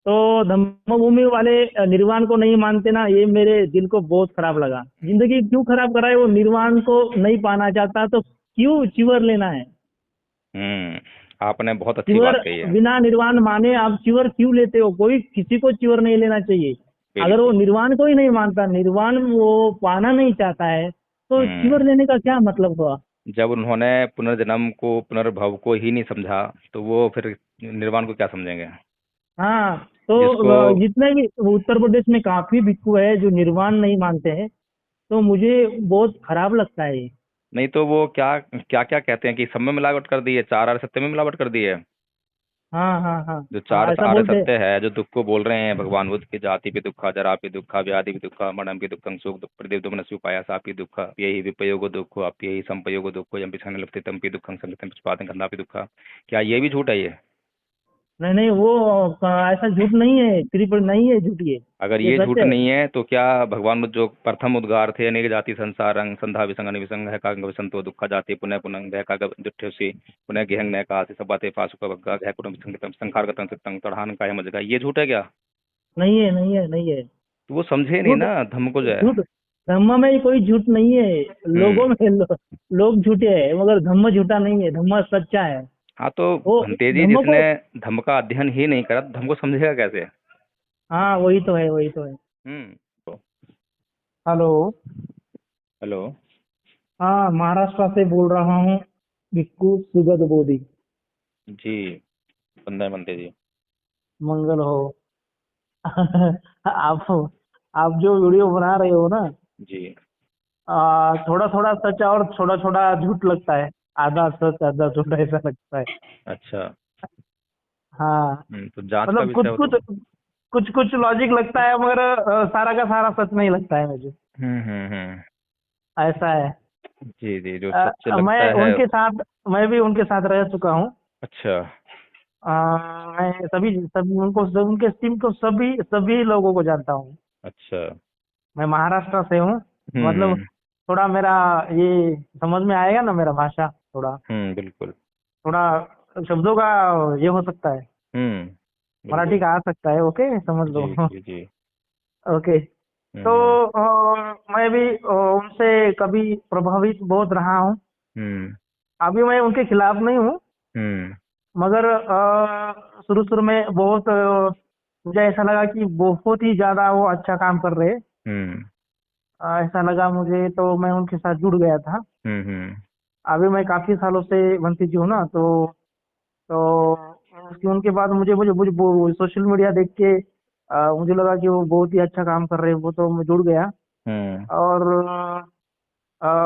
तो धम्मभूमि वाले निर्वाण को नहीं मानते ना, ये मेरे दिल को बहुत खराब लगा। जिंदगी क्यों खराब कराए, वो निर्वाण को नहीं पाना चाहता तो क्यों चिवर लेना है। हम्म। आपने बहुत अच्छी चिवर बात कही है। बिना निर्वाण माने आप चिवर क्यों लेते हो? कोई किसी को चिवर नहीं लेना चाहिए। अगर वो बिल्कुल। निर्वाण को ही नहीं मानता, निर्वाण वो पाना नहीं चाहता है, तो चिवर हम्म। लेने का क्या मतलब हुआ? जब उन्होंने पुनर्जन्म को, पुनर्भव को ही नहीं समझा, तो वो फिर निर्वाण को क्या समझेंगे? हाँ। तो जिसको जितने भी उत्तर प्रदेश में काफी भिक्षु है जो निर्वाण नहीं मानते हैं, तो मुझे बहुत खराब लगता है ये। नहीं तो वो क्या क्या क्या कहते हैं कि सब में मिलावट कर दी है, चार आर्य सत्य में मिलावट कर दी है। हाँ हाँ हाँ। जो चार हाँ, ऐसा आर्य बोलते हैं। सत्य है, जो दुख को बोल रहे हैं भगवान बुद्ध की, जाति पे दुखा, जरा पे दुखा, व्याधि पे दुखा, मरणम पे दुखं, सुख दुख प्रदीप दुमनस्यु पायासा पे दुखा, यही विपयोग दुखो, आप यही संपयोग दुखो, यम पिछाने लगते तम पे दुखं, संगतम पुष्पादन कंधा पे दुखा। क्या ये भी झूठ है ये? नहीं नहीं, वो ऐसा झूठ नहीं है, कृपण नहीं है झूठ अगर ये ये झूठ सत्य है। नहीं है तो क्या भगवान बुद्ध जो प्रथम उद्गार थे, अनेक जाति संसार रंग संधा विसंग अनिविसंग है का विसंतो दुखा जाति पुनः पुनः भय का जुठ्योसी पुनः गेहंग नय का सब बातें फासुका भग्गा घय कुटुंब संगतम संखार गतम सितंग तड़हान का है मजगा, ये झूठ है क्या? नहीं है नहीं है नहीं है। तो वो समझे नहीं झूठ ना धम्म को जो है। झूठ धम्म में कोई झूठ नहीं है। हम्म। लोगों में लोग झूठे हैं, मगर धम्म झूठा नहीं है, धम्म सच्चा है। हाँ तो वो भंते जी, धम्म जिसने को। धम्म का अध्ययन ही नहीं करा, धम्म को समझेगा कैसे? हाँ, वही तो है, वही तो है। तो हेलो। हेलो। हाँ, महाराष्ट्र से बोल रहा हूँ। भिक्खू सुगत बोधी। जी। बंदे भंते जी। मंगल हो। आप आप जो वीडियो बना रहे हो ना, जी। थोड़ा थोड़ा सच और थोड़ा थोड़ा झूठ लगता है। आधा सच आधा झूठ ऐसा लगता है। अच्छा। हाँ। तो जांच का मतलब विषय कुछ हो तो। कुछ कुछ कुछ लॉजिक लगता है, मगर सारा का सारा सच नहीं लगता है मुझे। हम्म। ऐसा है। जी जी, जो सच लगता मैं है। उनके साथ मैं भी उनके साथ रह चुका हूँ। अच्छा। अ, मैं सभी सभी उनको उनके टीम को सभी सभी लोगों को जानता हूँ। अच्छा। मैं महाराष्ट्र से हूँ। मतलब हम्म। थोड़ा मेरा ये समझ में आएगा ना, मेरा भाषा थोड़ा बिल्कुल। थोड़ा शब्दों का ये हो सकता है। मराठी बिल्कुल। का आ सकता है, ओके समझ लो। जी जी जी। ओके। तो हम्म। मैं भी उनसे कभी प्रभावित बहुत रहा हूँ। हम्म। अभी मैं उनके खिलाफ नहीं हूँ, हम्म। मगर शुरू शुरू में बहुत मुझे ऐसा लगा कि बहुत ही ज्यादा वो अच्छा काम कर रहे हैं। हम्म। ऐसा लगा मुझे, तो मैं उनके साथ जुड़ गया था। हम्म। अभी मैं काफी सालों से भंती जी हूँ ना, तो उनके बाद मुझे मुझे मुझे वो सोशल मीडिया देख के मुझे लगा कि वो बहुत ही अच्छा काम कर रहे हैं, वो तो मैं जुड़ गया। हम्म। और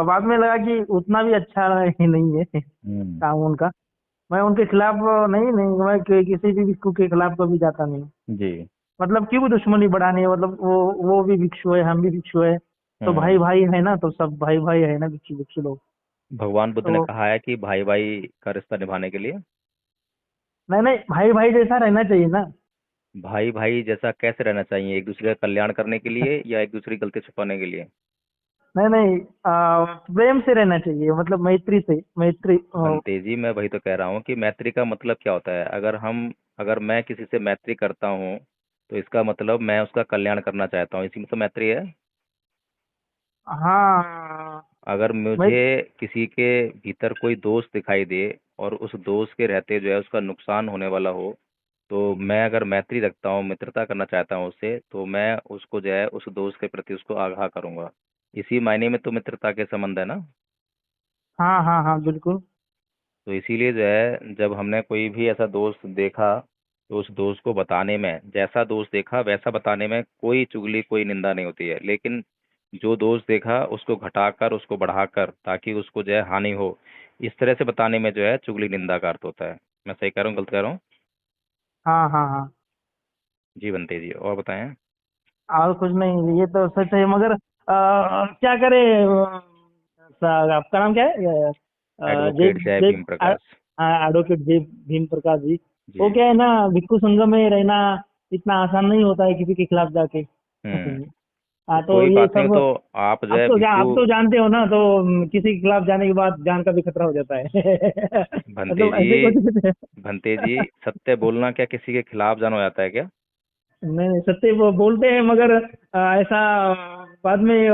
बाद में लगा कि उतना भी अच्छा ही नहीं है हम्म। काम उनका। मैं उनके खिलाफ नहीं नहीं, मैं किसी भी भिक्षु के खिलाफ कभी जाता नहीं। जी। मतलब क्यों दुश्मनी बढ़ानी है? मतलब वो भी भिक्षु है, हम भी भिक्षु है, तो भाई हम्म। भाई है ना, तो सब भाई भाई है ना, भिक्षु भिक्षु लोग। भगवान बुद्ध ने तो कहा है कि भाई भाई का रिश्ता निभाने के लिए। नहीं नहीं, भाई भाई जैसा रहना चाहिए ना। भाई भाई जैसा कैसे रहना चाहिए? एक दूसरे का कल्याण करने के लिए या एक दूसरे की गलती छुपाने के लिए? नहीं नहीं, प्रेम से रहना चाहिए, मतलब मैत्री से, मैत्री भंते जी, मैं वही तो कह रहा हूँ कि मैत्री का मतलब क्या होता है। अगर मैं किसी से मैत्री करता हूँ, तो इसका मतलब मैं उसका कल्याण करना चाहता हूँ, इसी में तो मैत्री है। हाँ। अगर मैं मुझे किसी के भीतर कोई दोष दिखाई दे और उस दोष के रहते जो है उसका नुकसान होने वाला हो, तो मैं अगर मैत्री रखता हूँ, मित्रता करना चाहता हूँ उससे, तो मैं उसको जो है उस दोस्त के प्रति उसको आगाह करूंगा। इसी मायने में तो मित्रता के संबंध है ना। हाँ हाँ हाँ, बिल्कुल। तो इसीलिए जो है, जब हमने कोई भी ऐसा दोस्त देखा, तो उस दोस्त को बताने में, जैसा दोस्त देखा वैसा बताने में कोई चुगली कोई निंदा नहीं होती है। लेकिन जो दोस्त देखा उसको घटाकर उसको बढ़ाकर ताकि उसको जो है हानि हो, इस तरह से बताने में जो है चुगली निंदा का अर्थ होता है। मैं सही कह रहा हूँ, गलत कह रहा हूँ? हाँ हाँ हाँ। जी बनते जी, और बताएं। और कुछ नहीं, ये तो सच है, मगर क्या करे? आपका नाम क्या है? जय एडवोकेट जय जय भीम प्रकाश। एडवोकेट जय भीम प्रकाश जी। वो जी। क्या है ना, भिक्खु संघ में रहना इतना आसान नहीं होता है किसी के खिलाफ जाके। तो हाँ, तो कोई ये बात नहीं, सब तो आप जो है भिक्षु। आप तो जानते हो ना, तो किसी के खिलाफ जाने के बाद जान का भी खतरा हो जाता है। भंते मतलब जी, ऐसे कुछ। भंते जी, सत्य बोलना क्या किसी के खिलाफ जाना हो जाता है क्या? नहीं, सत्य बोलते हैं, मगर ऐसा बाद में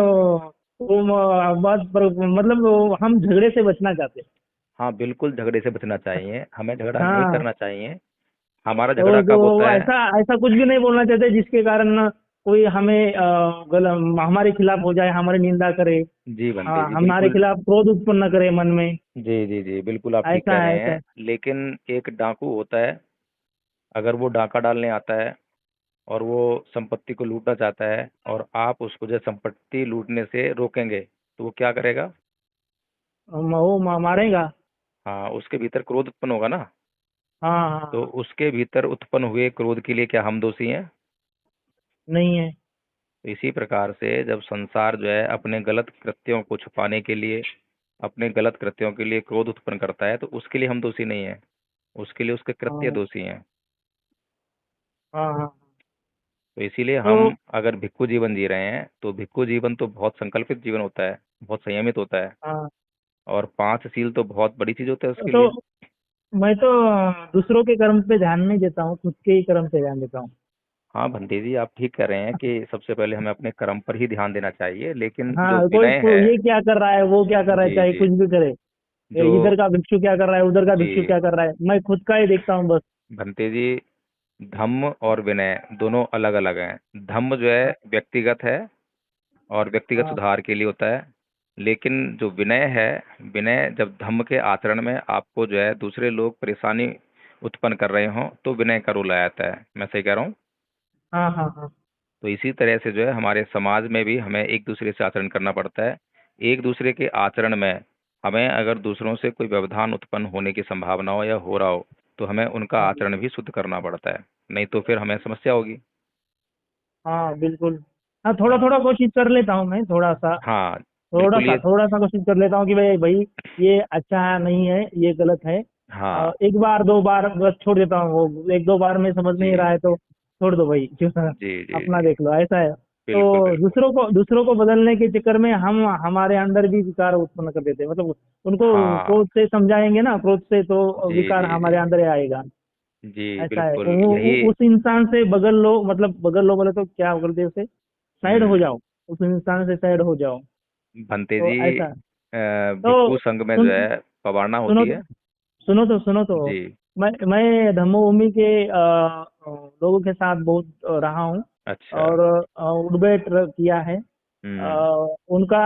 मतलब हम झगड़े से बचना चाहते हैं। हाँ बिल्कुल, झगड़े से बचना चाहिए, हमें झगड़ा नहीं हाँ, करना चाहिए। हमारा तो झगड़ा जो कब होता है? ऐसा ऐसा कुछ भी नहीं बोलना चाहते जिसके कारण कोई हमें हमारे खिलाफ हो जाए, हमारी निंदा करे, जी बंटी जी हमारे बिल्कुल। खिलाफ क्रोध उत्पन्न करे मन में। जी जी जी बिल्कुल, आप ठीक ऐसा कह है, रहे ऐसा है। हैं, लेकिन एक डाकू होता है, अगर वो डाका डालने आता है और वो संपत्ति को लूटना चाहता है, और आप उसको जो संपत्ति लूटने से रोकेंगे, तो वो क्या करेगा? वो मारेगा। हाँ, उसके भीतर क्रोध उत्पन्न होगा ना। हाँ, हाँ, तो हाँ। उसके भीतर उत्पन्न हुए क्रोध के लिए क्या हम दोषी हैं? नहीं है। तो इसी प्रकार से जब संसार जो है अपने गलत कृत्यों को छुपाने के लिए, अपने गलत कृत्यों के लिए क्रोध उत्पन्न करता है, तो उसके लिए हम दोषी नहीं है, उसके लिए उसके कृत्य हाँ, दोषी हैं। हाँ, हाँ। तो इसीलिए तो हम अगर भिक्खु जीवन जी रहे हैं, तो भिक्खु जीवन तो बहुत संकल्पित जीवन होता है, बहुत संयमित होता है, हाँ, और पांच सील तो बहुत बड़ी चीज होता है उसके तो लिए। मैं तो दूसरों के कर्म पे ध्यान नहीं देता हूँ, खुद के ही कर्म पे ध्यान देता हूँ। हाँ भंते जी, आप ठीक कह रहे हैं कि सबसे पहले हमें अपने कर्म पर ही ध्यान देना चाहिए, लेकिन जो हाँ, विनय है। ये क्या कर रहा है, वो क्या कर रहा है, जी चाहे जी। कुछ भी करे। जो इधर का भिक्षु क्या कर रहा है, उधर का भिक्षु जी क्या कर रहा है, मैं खुद का ही देखता हूँ बस। भंते जी, धम्म और विनय दोनों अलग अलग हैं। धम्म जो है हाँ, व्यक्तिगत है और व्यक्तिगत हाँ, सुधार के लिए होता है, लेकिन जो विनय है, विनय जब धम्म के आचरण में आपको जो है दूसरे लोग परेशानी उत्पन्न कर रहे हों, तो विनय का रोल आ जाता है। मैं सही कह रहा हूँ? हाँ, हाँ, हाँ, तो इसी तरह से जो है हमारे समाज में भी हमें एक दूसरे से आचरण करना पड़ता है। एक दूसरे के आचरण में हमें अगर दूसरों से कोई व्यवधान उत्पन्न होने की संभावना हो या हो रहा हो, तो हमें उनका हाँ, आचरण भी शुद्ध करना पड़ता है, नहीं तो फिर हमें समस्या होगी। हाँ, बिल्कुल। हाँ, थोड़ा हाँ थोड़ा कोशिश कर लेता हूँ मैं, थोड़ा सा। हाँ थोड़ा बिल्कुल सा ये। थोड़ा सा कोशिश कर लेता हूँ कि भाई भाई, ये अच्छा नहीं है, ये गलत है। हाँ एक बार दो बार बस छोड़ देता हूँ, वो एक दो बार में समझ नहीं रहा जी है तो छोड़ दो भाई। जी जी अपना जी देख लो, ऐसा है। बिल्कुल तो बिल्कुल। दूसरों को बदलने के चक्कर में हम हमारे अंदर भी विकार उत्पन्न कर देते हैं, मतलब उनको हाँ क्रोध से समझाएंगे ना, क्रोध से तो जी विकार जी जी हमारे अंदर ही आएगा। जी ऐसा है, बिल्कुल यही। उस इंसान से बगल लो, मतलब बगल लो बोले तो क्या बोलते हैं उसे, साइड हो हम्म। जाओ। उस इंसान से साइड हो जाओ। भंते तो जी, ऐसा है। भिक्खु तो संघ में जो सुन है पवारना सुनो होती है। सुनो तो जी। मैं धम्मभूमि के लोगों के साथ बहुत रहा हूँ। अच्छा। और उठबैठ किया है। हम्म उनका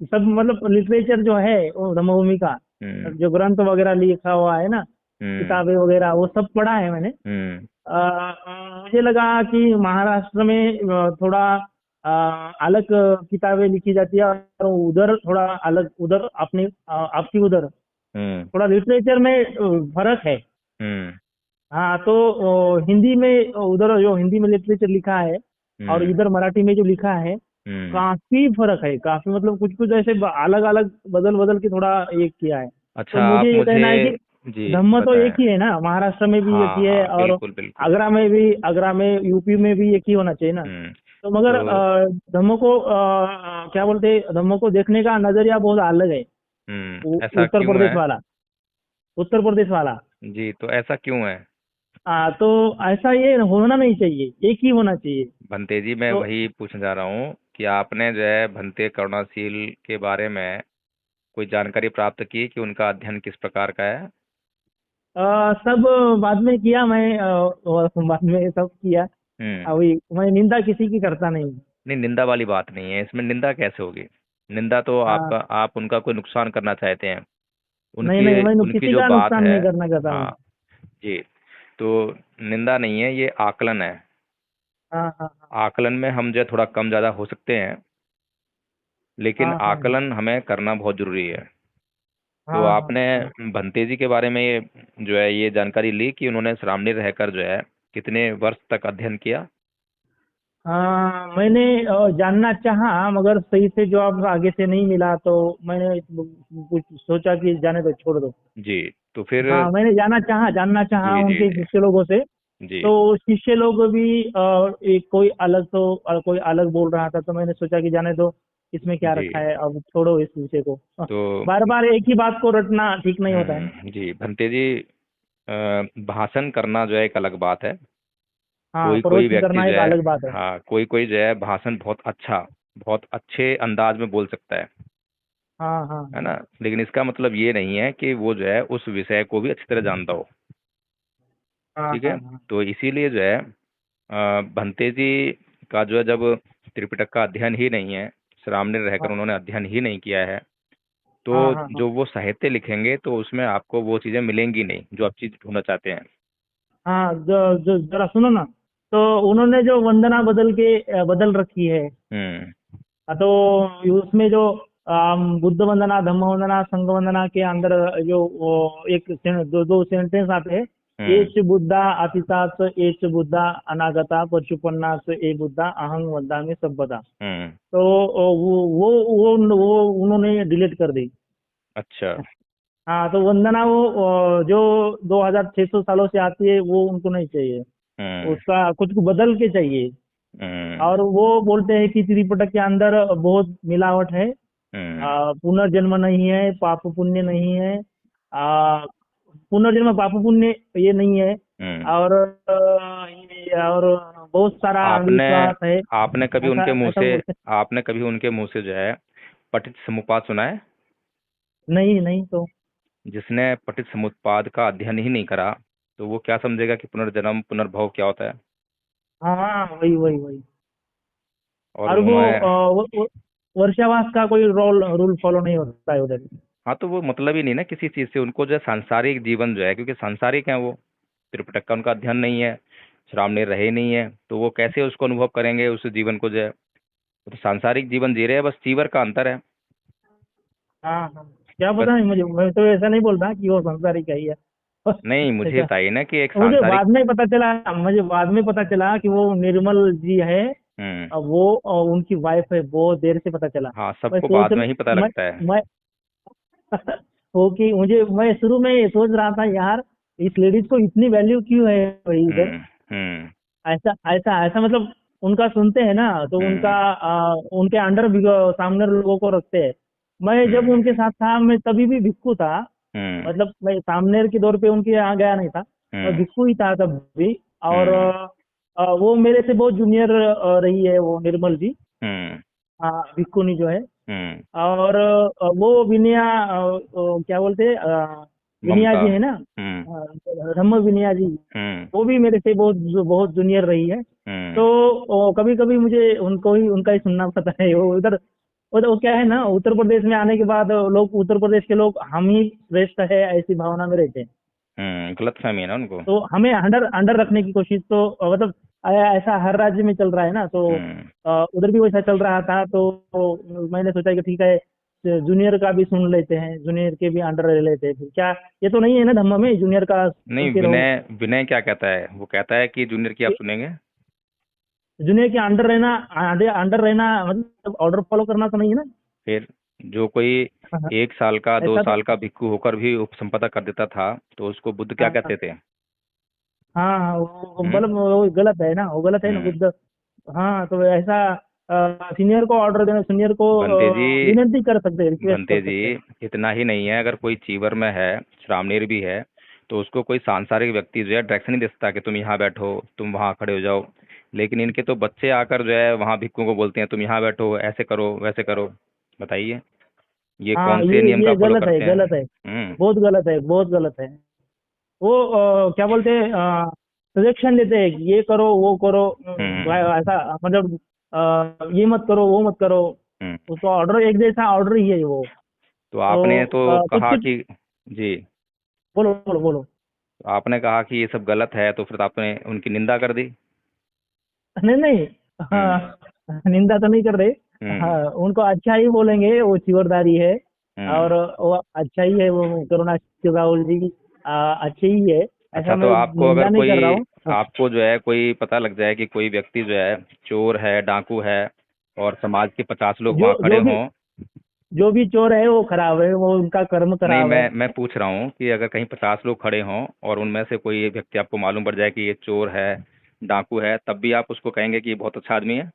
सब मतलब लिटरेचर जो है वो धम्मभूमि का, हम्म जो ग्रंथ वगैरह लिखा हुआ है ना, हम्म किताबें वगैरह वो सब पढ़ा है मैंने। हम्म मुझे लगा कि महाराष्ट्र में थोड़ा अलग किताबें लिखी जाती है, और उधर थोड़ा अलग, उधर अपनी आपकी उधर हम्म थोड़ा लिटरेचर में फर्क है। हम्म हाँ, तो हिंदी में उधर जो हिंदी में लिटरेचर लिखा है और हम्म इधर मराठी में जो लिखा है, हम्म। काफी फर्क है, काफी मतलब कुछ कुछ ऐसे अलग अलग बदल बदल के थोड़ा एक किया है। तो अच्छा, मुझे आप ये मुझे कहना है कि जी धम्म तो एक बताएं। ही है ना, महाराष्ट्र में भी एक हाँ ही है, हाँ और बिल्कुल बिल्कुल। आगरा में यूपी में भी एक ही होना चाहिए ना। हम्म। तो मगर तो धम्मों को क्या बोलते हैं, धम्मों को देखने का नजरिया बहुत अलग है। ऐसा उत्तर क्यों प्रदेश है? वाला, उत्तर प्रदेश वाला। जी, तो ऐसा क्यों है? तो ऐसा ये होना नहीं चाहिए, एक ही होना चाहिए। भंते जी, मैं तो वही पूछना चाह रहा हूँ कि आपने जो है भंते करुणाशील के बारे में कोई जानकारी प्राप्त की कि उनका अध्ययन किस प्रकार का है? सब बाद में किया मैं, बाद में सब किया। हम्म। अभी मैं निंदा किसी की करता नहीं। नहीं, निंदा वाली बात नहीं है इसमें, निंदा कैसे होगी? निंदा तो हाँ, आपका, आप उनका कोई नुकसान करना चाहते हैं। नहीं उनकी नहीं, मैं उनकी किसी जो का बात नुकसान है। नहीं करना चाहता हूँ। हाँ जी। तो निंदा नहीं है, ये आकलन है। हाँ, हाँ, हाँ, आकलन में हम जो है थोड़ा कम ज़्यादा हो सकते हैं, लेकिन हाँ, हाँ, आकलन हमें करना बहुत जरूरी है। तो हाँ, हाँ, आपने हाँ, भंते जी के बारे में ये जो है ये जानकारी ली कि उन्होंने श्रामणी रहकर जो है कितने वर्ष तक अध्ययन किया? हाँ, मैंने जानना चाहा, मगर सही से जवाब आगे से नहीं मिला, तो मैंने कुछ सोचा कि जाने दो, छोड़ दो। जी। तो फिर हाँ, मैंने जानना चाहा जी जी उनके जी शिष्य लोगों से। जी तो शिष्य लोग भी एक कोई अलग, तो कोई अलग बोल रहा था, तो मैंने सोचा कि जाने दो, इसमें क्या जी। रखा है, अब छोड़ो इस विषय को। तो बार बार एक ही बात को रटना ठीक नहीं होता है। जी भंते जी, भाषण करना जो है एक अलग बात है, हाँ, कोई कोई प्रवचन व्यक्ति करना जो एक है, अलग बात है। हाँ, कोई कोई जो है भाषण बहुत अच्छे अंदाज में बोल सकता हाँ हाँ है हाँ ना, लेकिन इसका मतलब ये नहीं है कि वो जो है उस विषय को भी अच्छी तरह जानता हो। हाँ ठीक हाँ है। हाँ तो इसीलिए जो है भंते जी का जो है, जब त्रिपिटक का अध्ययन ही नहीं है, सामने रहकर हाँ उन्होंने अध्ययन ही नहीं किया है, तो हाँ हाँ हाँ जो वो साहित्य लिखेंगे तो उसमें आपको वो चीज़ें मिलेंगी नहीं जो आप चीज़ ढूंढना चाहते हैं। हाँ, जो जो जरा सुनो ना, तो उन्होंने जो वंदना बदल रखी है। हम्म। तो उसमें जो बुद्ध वंदना, धम्म वंदना, संघ वंदना के अंदर जो वो दो दो सेंटेंस आते हैं। हम्म। एच बुद्धा अतितास, एच बुद्धा अनागता, पशुपन्नास, ए बुद्धा अहं वदामि सभ्यता। हम्म। तो वो उन्होंने डिलीट कर दी। अच्छा। हाँ, तो वंदना जो 2600 सालों से आती है, वो उनको नहीं चाहिए। हम्म। उसका कुछ बदल के चाहिए। हम्म। और वो बोलते हैं कि त्रिपिटक के अंदर बहुत मिलावट है। हम्म। पुनर्जन्म नहीं है, पाप पुण्य नहीं है। आ, पुनर्जन्म पाप पुण्य ये नहीं है। हम्म। और और बहुत सारा आपने अंधविश्वास है। आपने कभी ऐसा उनके मुंह ऐसा से बोलते हैं। आपने कभी उनके मुंह से जो है पठित समुपपाद सुना है? नहीं नहीं, तो जिसने पठित समुत्पाद का अध्ययन ही नहीं करा, तो वो क्या समझेगा कि पुनर्जन्म पुनर्भव क्या होता है? हाँ हाँ, वही वही वही। और और वो उन्होंने, वर्षावास का कोई रूल फॉलो नहीं होता है उधर। हाँ, तो वो मतलब ही नहीं ना किसी चीज़ से, उनको जो है सांसारिक जीवन जो है, क्योंकि सांसारिक है वो, त्रिपिटक का उनका अध्ययन नहीं है, श्रामणेर रहे नहीं है, तो वो कैसे उसको अनुभव करेंगे उस जीवन को जो है? वो तो सांसारिक जीवन जी रहे हैं, बस चीवर का अंतर है। हाँ हाँ, क्या बस। पता नहीं मुझे, मैं तो ऐसा नहीं बोल रहा कि वो संसारिक है ही है। नहीं, मुझे ऐसा बताइए ना कि एक सांसारिक। मुझे बाद में पता चला कि वो निर्मल जी है। हम्म। वो उनकी वाइफ है, बहुत देर से पता चला। हाँ, मैं सबको सोच बाद में ही पता लगता है। मैं वो कि मैं शुरू में ये सोच रहा था यार, इस लेडीज को इतनी वैल्यू क्यों है भाई इधर। हम्म। हम्म। ऐसा ऐसा ऐसा मतलब उनका सुनते हैं ना, तो उनका हम्म। उनके अंडर सामने लोगों को रखते हैं। मैं जब हम्म। उनके साथ था, मैं तभी भी भिक्खु था। हम्म। मतलब मैं सामनेर के दौर पे उनके यहाँ गया नहीं था। मैं हम्म। भिक्खु ही था तब भी। और हम्म। वो मेरे से बहुत जूनियर रही है, वो निर्मल जी। हम्म। भिक्खुनी जो है। हम्म। और वो विनया, क्या बोलते हैं, विनया ममता। जी है ना। हम्म। धम्म विनया जी। हम्म। वो भी मेरे से बहुत बहुत जूनियर रही है। हम्म। तो कभी कभी मुझे उनका ही सुनना पड़ता है। वो उधर उधर वो क्या है ना, उत्तर प्रदेश में आने के बाद लोग, उत्तर प्रदेश के लोग हम ही श्रेष्ठ है ऐसी भावना में रहते हैं। गलत फहमी है ना उनको। तो हमें अंडर अंडर रखने की कोशिश, तो मतलब ऐसा हर राज्य में चल रहा है ना। तो हम्म। उधर भी वैसा चल रहा था। तो मैंने सोचा कि ठीक है, जूनियर का भी सुन लेते हैं, जूनियर के भी अंडर रह लेते हैं। फिर क्या, ये तो नहीं है ना धम्म में जूनियर का नहीं, सुनते रहो। विनय विनय क्या कहता है? वो कहता है कि जूनियर की आप सुनेंगे। जूनियर के अंडर रहना मतलब ऑर्डर फॉलो करना तो नहीं है ना। फिर जो कोई हाँ, हाँ, 1 साल का दो ऐसा तो। साल का भिक्षु होकर भी उपसंपदा कर देता था, तो उसको बुद्ध क्या हाँ कहते थे? हाँ हाँ, हम्म। मतलब वो गलत है ना, वो गलत है ना हम्म। बुद्ध। हाँ, तो ऐसा सीनियर को ऑर्डर देना, सीनियर को भंते जी, विनती कर सकते हैं, रिक्वेस्ट कर भंते जी, सकते हैं। इतना ही नहीं है, अगर कोई चीवर में है, श्रामणेर भी है, तो उसको कोई सांसारिक व्यक्ति जो है डायरेक्शन नहीं दे सकता कि तुम यहाँ बैठो, तुम वहाँ खड़े हो जाओ। लेकिन इनके तो बच्चे आकर जो है वहाँ भिक्षुओं को बोलते हैं तुम यहाँ बैठो, ऐसे करो वैसे करो। बताइए, ये हाँ, कौन से नियम का ये फॉलो गलत है, करते हैं? गलत है। हम्म। बहुत गलत है, बहुत गलत है। वो क्या बोलते हैं, सजेशन देते हैं कि ये करो वो करो। हम्म। ऐसा मतलब ये मत करो वो मत करो। हम्म। उसका ऑर्डर एक जैसा ऑर्डर ही है वो। तो तो आपने तो कुछ कहा कुछ। कि, जी, बोलो बोलो बोलो। आपने कहा कि ये सब गलत है, तो फिर आपने उनकी निंदा कर दी। नहीं नहीं, हम्म। हाँ, निंदा तो नहीं कर रहे। हम्म। हाँ, उनको अच्छा ही बोलेंगे, वो चिवरदारी है। हम्म। और वो अच्छा ही है, वो करुणा राहुल जी अच्छे ही है। अच्छा, ऐसा तो मैं आपको अगर निंदा नहीं कर रहा कोई, हूँ। हाँ, आपको जो है कोई पता लग जाए कि कोई व्यक्ति जो है चोर है, डाकू है, और समाज के 50 लोग जो वहाँ खड़े जो भी हों। जो भी चोर है वो खराब है, वो उनका कर्म नहीं, खराब है। मैं पूछ रहा हूँ कि अगर कहीं 50 लोग खड़े हों और उनमें से कोई एक व्यक्ति आपको मालूम पड़ जाए कि ये चोर है, डाकू है, तब भी आप उसको कहेंगे कि ये बहुत अच्छा आदमी है?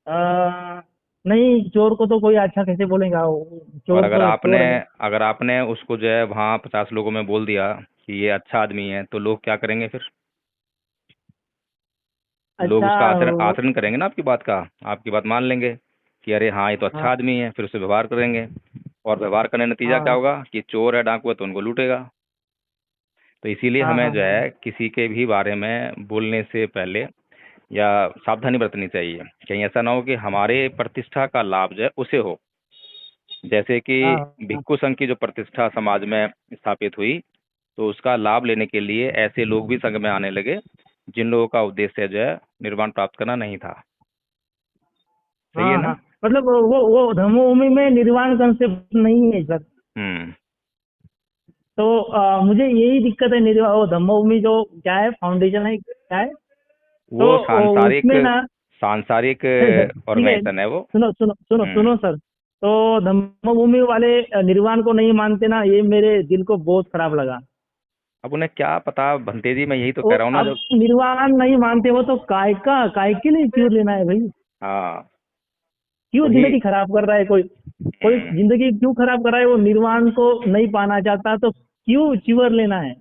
आ, नहीं, चोर को तो कोई अच्छा कैसे बोलेगा, और चोर अगर तो आपने चोर है। अगर आपने उसको जो है वहाँ 50 लोगों में बोल दिया कि ये अच्छा आदमी है, तो लोग क्या करेंगे फिर? लोग अच्छा। उसका आचरण आचरण करेंगे ना, आपकी बात का, आपकी बात मान लेंगे कि अरे हाँ ये तो अच्छा हाँ आदमी है, फिर उससे व्यवहार करेंगे, और व्यवहार करने नतीजा क्या हाँ होगा कि चोर है डाकू है तो उनको लूटेगा। तो इसीलिए हाँ हमें हाँ जो हाँ है किसी के भी बारे में बोलने से पहले या सावधानी बरतनी चाहिए, कहीं ऐसा ना हो कि हमारे प्रतिष्ठा का लाभ जो है उसे हो। जैसे कि हाँ हाँ। भिक्षु संघ की जो प्रतिष्ठा समाज में स्थापित हुई, तो उसका लाभ लेने के लिए ऐसे लोग भी संघ में आने लगे जिन लोगों का उद्देश्य जो है निर्वाण प्राप्त करना नहीं था। सही है हाँ ना? हाँ, मतलब वो धम्मभूमि में निर्वाण कंसेप्ट नहीं है सर। हम्म। तो मुझे यही दिक्कत है, निर्वाण वो धम्मभूमि जो क्या है, फाउंडेशन है क्या है, तो वो सांसारिक उसमें ना सांसारिक ठीक है, ऑर्गेनाइजेशन है वो। सुनो सुनो सुनो हम्म। सुनो सर। तो धम्मभूमि वाले निर्वाण को नहीं मानते ना, ये मेरे दिल को बहुत खराब लगा। अब उन्हें क्या पता भंते जी, मैं यही तो वो कह रहा हूँ ना अब जो। निर्वाण नहीं मानते हो तो काय के लिए क्यों लेना है भाई? हाँ। क्यों वही। जिंदगी खराब कर रहा है कोई? कोई हम्म। जिंदगी क्यों खराब कर रहा है? वो निर्वाण को नहीं पाना चाहता तो क्यों चिवर लेना है?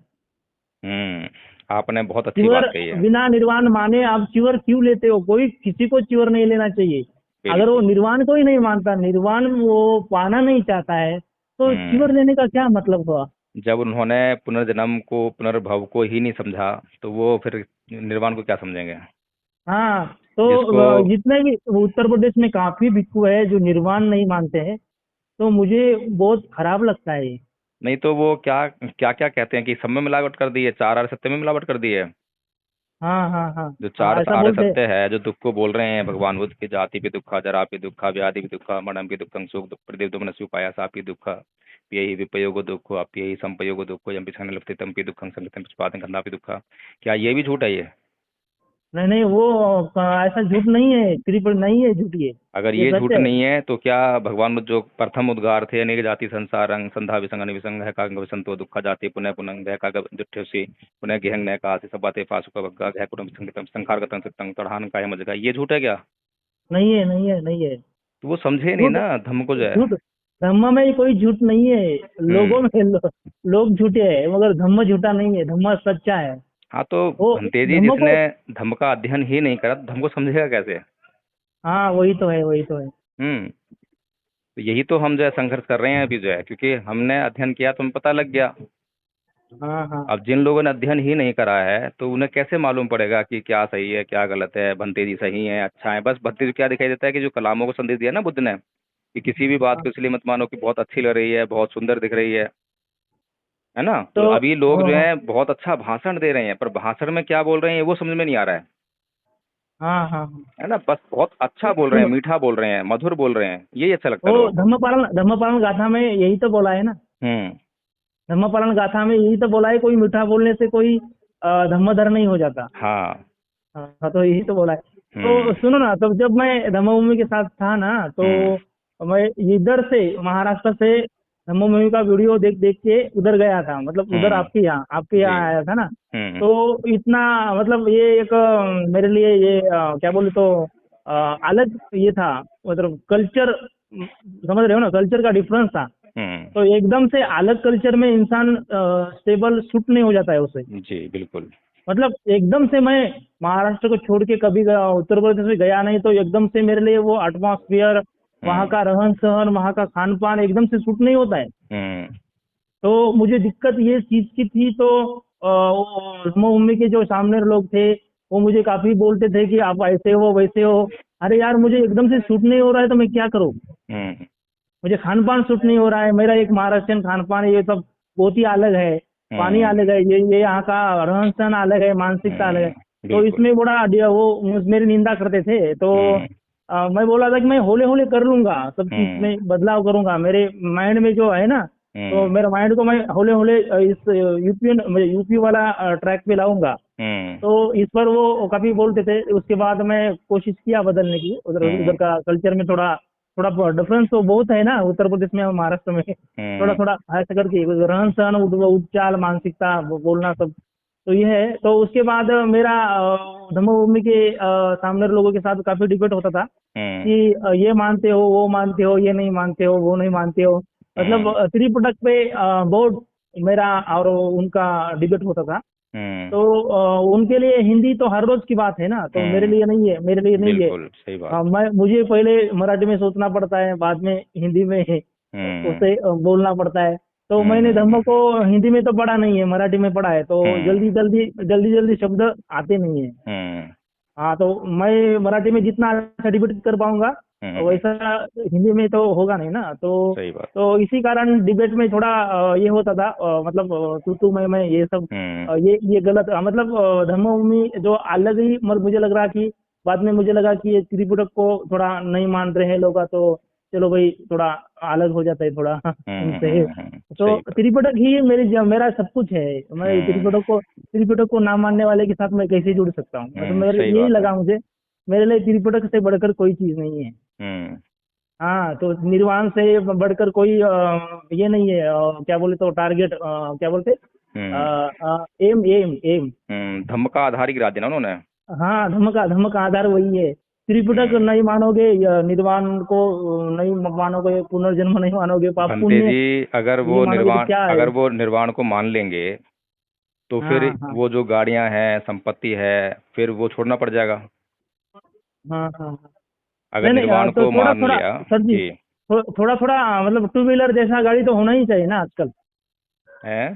हम्म। आपने बहुत अच्छी चिवर बात कही है। बिना निर्वाण माने आप चिवर क्यों लेते हो? कोई किसी को चिवर नहीं लेना चाहिए। अगर वो बिल्कुल। निर्वाण को ही नहीं मानता, निर्वाण वो पाना नहीं चाहता है, तो चिवर हम्म। लेने का क्या मतलब हुआ? जब उन्होंने पुनर्जन्म को पुनर्भव को ही नहीं समझा, तो वो फिर निर्वाण को क्या समझेंगे? हाँ, तो जिसको जितने भी उत्तर प्रदेश में काफी भिक्षु है जो निर्वाण नहीं मानते हैं, तो मुझे बहुत खराब लगता है ये। नहीं तो वो क्या क्या क्या कहते हैं कि सब में मिलावट कर दी है, चार आर्य सत्य में मिलावट कर दी है। हाँ हाँ हाँ जो चार हाँ, ऐसा आर्य बोलते हैं। सत्य है, जो दुख को बोल रहे हैं भगवान बुद्ध की, जाति पे दुखा, जरा पे दुखा, व्याधि पे दुखा, मरणम पे दुखं, सुख दुख प्रदीप दुमन सुपाया सापी दुखा, यही विपयोग दुखो आप यही संपयोग दुखो यम पिछाने लपते तम पे दुखं संगतम पिछपातं गंधा पे दुखा। क्या ये भी झूठ है ये? नहीं नहीं, वो ऐसा झूठ नहीं है, त्रिपुर नहीं है झूठ अगर ये ये झूठ सत्य है। नहीं है तो क्या भगवान बुद्ध जो प्रथम उद्गार थे, अनेक जाति संसारं संधा विसंग अनिविसंग है कांग विसंतो दुखा जाति पुनः पुनः भय काग जुठ्योसी पुनः गेहंग नय का सब बातें फासुका वग्गा घय कुटुंब संगतम संखार गतंग सत्तंग तड़हान काय मजगा, ये झूठ है क्या? नहीं है नहीं है नहीं है। तो वो समझे नहीं झूठ ना धम्म को जो है। झूठ धम्म में कोई झूठ नहीं है। हम्म। लोगों में लोग झूठे हैं, मगर धम्म झूठा नहीं है, धम्म सच्चा है। हाँ तो वो भंते जी, धम्म जिसने को, धम्म का अध्ययन ही नहीं करा तो धम्म को समझेगा कैसे? हाँ वही तो है वही तो है। हम्म। तो यही तो हम जो है संघर्ष कर रहे हैं अभी जो है, क्योंकि हमने अध्ययन किया तो हमें पता लग गया। हाँ हाँ अब जिन लोगों ने अध्ययन ही नहीं करा है तो उन्हें कैसे मालूम पड़ेगा कि क्या सही है क्या गलत है, भंते जी सही है अच्छा है? बस भंते जी क्या दिखाई देता है कि जो कलामों को संदेश दिया ना बुद्ध ने, कि किसी भी बात हाँ। को इसलिए मत मानो कि बहुत अच्छी लग रही है, बहुत सुंदर दिख रही है ना? तो तो अभी लोग जो हाँ है बहुत अच्छा भाषण दे रहे हैं, पर भाषण में क्या बोल रहे हैं वो समझ में नहीं आ रहा हाँ हाँ हाँ। है ना? बस बहुत अच्छा बोल रहे हैं, सुनो, मीठा बोल रहे हैं, मधुर बोल रहे हैं, यही अच्छा लगता वो है लोगों को। धम्मपालन गाथा में यही तो बोला है ना। हम्म। धम्मपालन गाथा में यही तो बोला है, कोई मीठा बोलने से कोई धम्मधर नहीं हो जाता। हाँ। हाँ, तो यही तो बोला है। तो हम्म। सुनो ना, तो जब मैं धम्मभूमि के साथ था ना, तो हम्म। मैं इधर से महाराष्ट्र से धम्मभूमि का वीडियो देख देख के उधर गया था, मतलब उधर हम्म। आपके जी। यहाँ आया था ना। हम्म। तो इतना, मतलब ये एक मेरे लिए ये क्या बोले तो अ, अलग ये था, मतलब कल्चर, समझ रहे हो ना, कल्चर का डिफरेंस था। हम्म। तो एकदम से अलग कल्चर में इंसान स्टेबल सूट नहीं हो जाता है उसे। जी बिल्कुल। मतलब एकदम से मैं महाराष्ट्र को छोड़ के कभी उत्तर प्रदेश में गया नहीं, तो एकदम से मेरे लिए वो एटमॉस्फेयर, वहाँ हम्म। का रहन सहन, वहाँ का खान पान एकदम से सूट नहीं होता है। हम्म। तो मुझे दिक्कत ये चीज की थी। तो वो मम्मी के जो सामने लोग थे, वो मुझे काफी बोलते थे कि आप ऐसे हो वैसे हो। अरे यार, मुझे एकदम से सूट नहीं हो रहा है तो मैं क्या करूँ? हम्म। मुझे खान पान सूट नहीं हो रहा है। मेरा एक महाराष्ट्रियन खान पान है, ये सब बहुत ही अलग है। पानी हम्म। अलग है, ये यहाँ का रहन सहन अलग है, मानसिकता अलग है। तो बिल्कुल। इसमें बड़ा वो मेरी निंदा करते थे। तो हम्म। मैं बोला था कि मैं हौले हौले कर लूंगा, सब चीज हम्म। में बदलाव करूंगा मेरे माइंड में जो है ना। तो हम्म। मेरे माइंड को मैं हौले हौले इस यूपी वाला ट्रैक पे लाऊंगा। हम्म। तो इस पर वो काफी बोलते थे। उसके बाद मैं कोशिश किया बदलने की, उधर उधर हम्म। का कल्चर में थोड़ा थोड़ा डिफरेंस तो बहुत है ना, उत्तर प्रदेश में और महाराष्ट्र में। थोड़ा हम्म। थोड़ा ऐसा करके रहन सहन, उच्चाल, मानसिकता, बोलना सब। तो ये है। तो उसके बाद मेरा धम्मभूमि के सामने लोगों के साथ काफी डिबेट होता था हम्म। कि ये मानते हो वो मानते हो, ये नहीं मानते हो वो नहीं मानते हो। मतलब हम्म। त्रिपिटक पे बहुत मेरा और उनका डिबेट होता था। तो उनके लिए हिंदी तो हर रोज की बात है ना, तो मेरे लिए नहीं है, मेरे लिए नहीं है। बिल्कुल सही बात। मुझे पहले मराठी में सोचना पड़ता है, बाद में हिंदी में हम्म उसे बोलना पड़ता है। तो मैंने हम्म धम्म को हिंदी में तो पढ़ा नहीं है, मराठी में पढ़ा है, तो हम्म जल्दी जल्दी शब्द आते नहीं है। हम्म हाँ, तो मैं मराठी में जितना अच्छा डिबेट कर पाऊंगा हम्म, वैसा हिंदी में तो होगा नहीं ना। सही बात। तो इसी कारण डिबेट में थोड़ा ये होता था, मतलब तू मैं ये सब, हम्म ये गलत, मतलब धर्मभूमि जो अलग ही, मतलब मुझे लग रहा कि बाद में मुझे लगा कि ये त्रिपुरक को थोड़ा नहीं मान रहे हैं लोग, तो चलो भाई थोड़ा अलग हो जाता है थोड़ा उनसे। तो सही बात। त्रिपिटक ही मेरा सब कुछ है। मैं हम्म त्रिपिटक को ना मानने वाले के साथ मैं कैसे जुड़ सकता हूँ, मतलब मेरे सही यही बात है। लगा मुझे। मेरे लिए त्रिपिटक से बढ़कर कोई चीज नहीं है। हम्म हाँ, तो निर्वाण से बढ़कर कोई ये नहीं है, क्या बोले तो टारगेट, क्या बोलते, हम्म एम एम एम। धम्म का आधार ही गिरा दिया ना उन्होंने। हाँ, धर्म का आधार वही है। त्रिपिटक हम्म नहीं मानोगे या निर्वाण को नहीं मानोगे, पुनर्जन्म नहीं मानोगे, पाप भंते पुण्य जी, ये मानोगे तो क्या है। अगर वो निर्वाण को मान लेंगे तो फिर हाँ हाँ वो जो गाड़ियां हैं, संपत्ति है, फिर वो छोड़ना पड़ जाएगा। हाँ हाँ हाँ। अगर नहीं नहीं, निर्वाण तो को थोड़ा मान थोड़ा लिया। सर जी, जी। थोड़ा थोड़ा मतलब टू व्हीलर जैसा गाड़ी तो होना ही चाहिए ना आजकल। है।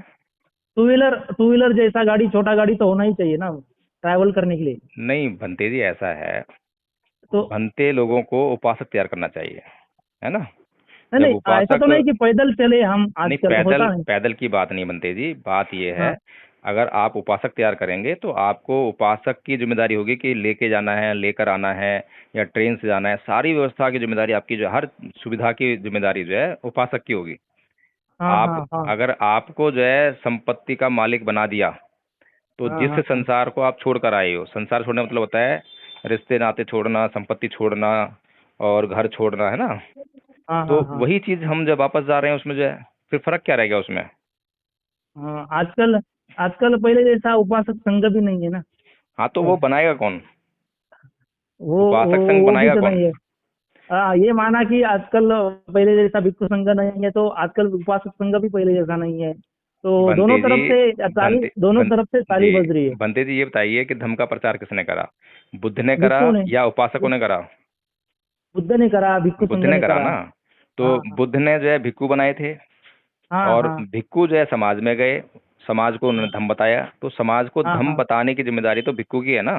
टू व्हीलर जैसा गाड़ी, छोटा गाड़ी तो होना ही चाहिए ना ट्रैवल करने के लिए। नहीं भंते जी, ऐसा है, तो भंते लोगों को उपासक तैयार करना चाहिए, है ना। नहीं जब नहीं, ऐसा तो उपासक, नहीं कि पैदल चले हम, नहीं आजकल पैदल होता नहीं। पैदल की बात नहीं बनते जी, बात ये है, हाँ अगर आप उपासक तैयार करेंगे तो आपको उपासक की जिम्मेदारी होगी कि लेके जाना है, लेकर आना है, या ट्रेन से जाना है, सारी व्यवस्था की जिम्मेदारी आपकी, जो हर सुविधा की जिम्मेदारी जो है उपासक की होगी। हाँ आप, हाँ हाँ अगर आपको जो है संपत्ति का मालिक बना दिया, तो हाँ जिस हाँ हाँ संसार को आप छोड़ कर आए हो, संसार छोड़ने का मतलब होता है रिश्ते नाते छोड़ना, संपत्ति छोड़ना, और घर छोड़ना, है ना। हाँ हाँ तो हाँ वही चीज हम जब वापस जा रहे हैं उसमें जो है, फिर फर्क क्या रह गया उसमें। हाँ। आजकल आजकल पहले जैसा उपासक संघ भी नहीं है ना हाँ, तो वो अब। बनाएगा कौन, वो उपासक संघ वो भी बनाएगा तो कौन। नहीं है। हाँ, ये माना कि आजकल पहले जैसा भिक्षु संघ नहीं है, तो आजकल उपासक संघ भी पहले जैसा नहीं है। तो बनते जी, दोनों तरफ से जी, ताली बज रही है। बनते जी, ये बताइए कि धम्म का प्रचार किसने करा, बुद्ध ने करा भिक्षु ने, या उपासकों ने करा। बुद्ध ने करा, भिक्षु बुद्ध संघ ने ने करा करा। ना। तो हाँ हाँ बुद्ध ने जो है भिक्खु बनाए थे, हाँ और हाँ भिक्खु जो है समाज में गए, समाज को उन्होंने धम्म बताया, तो समाज को हाँ धम्म हाँ बताने की जिम्मेदारी तो भिक्खु की है ना।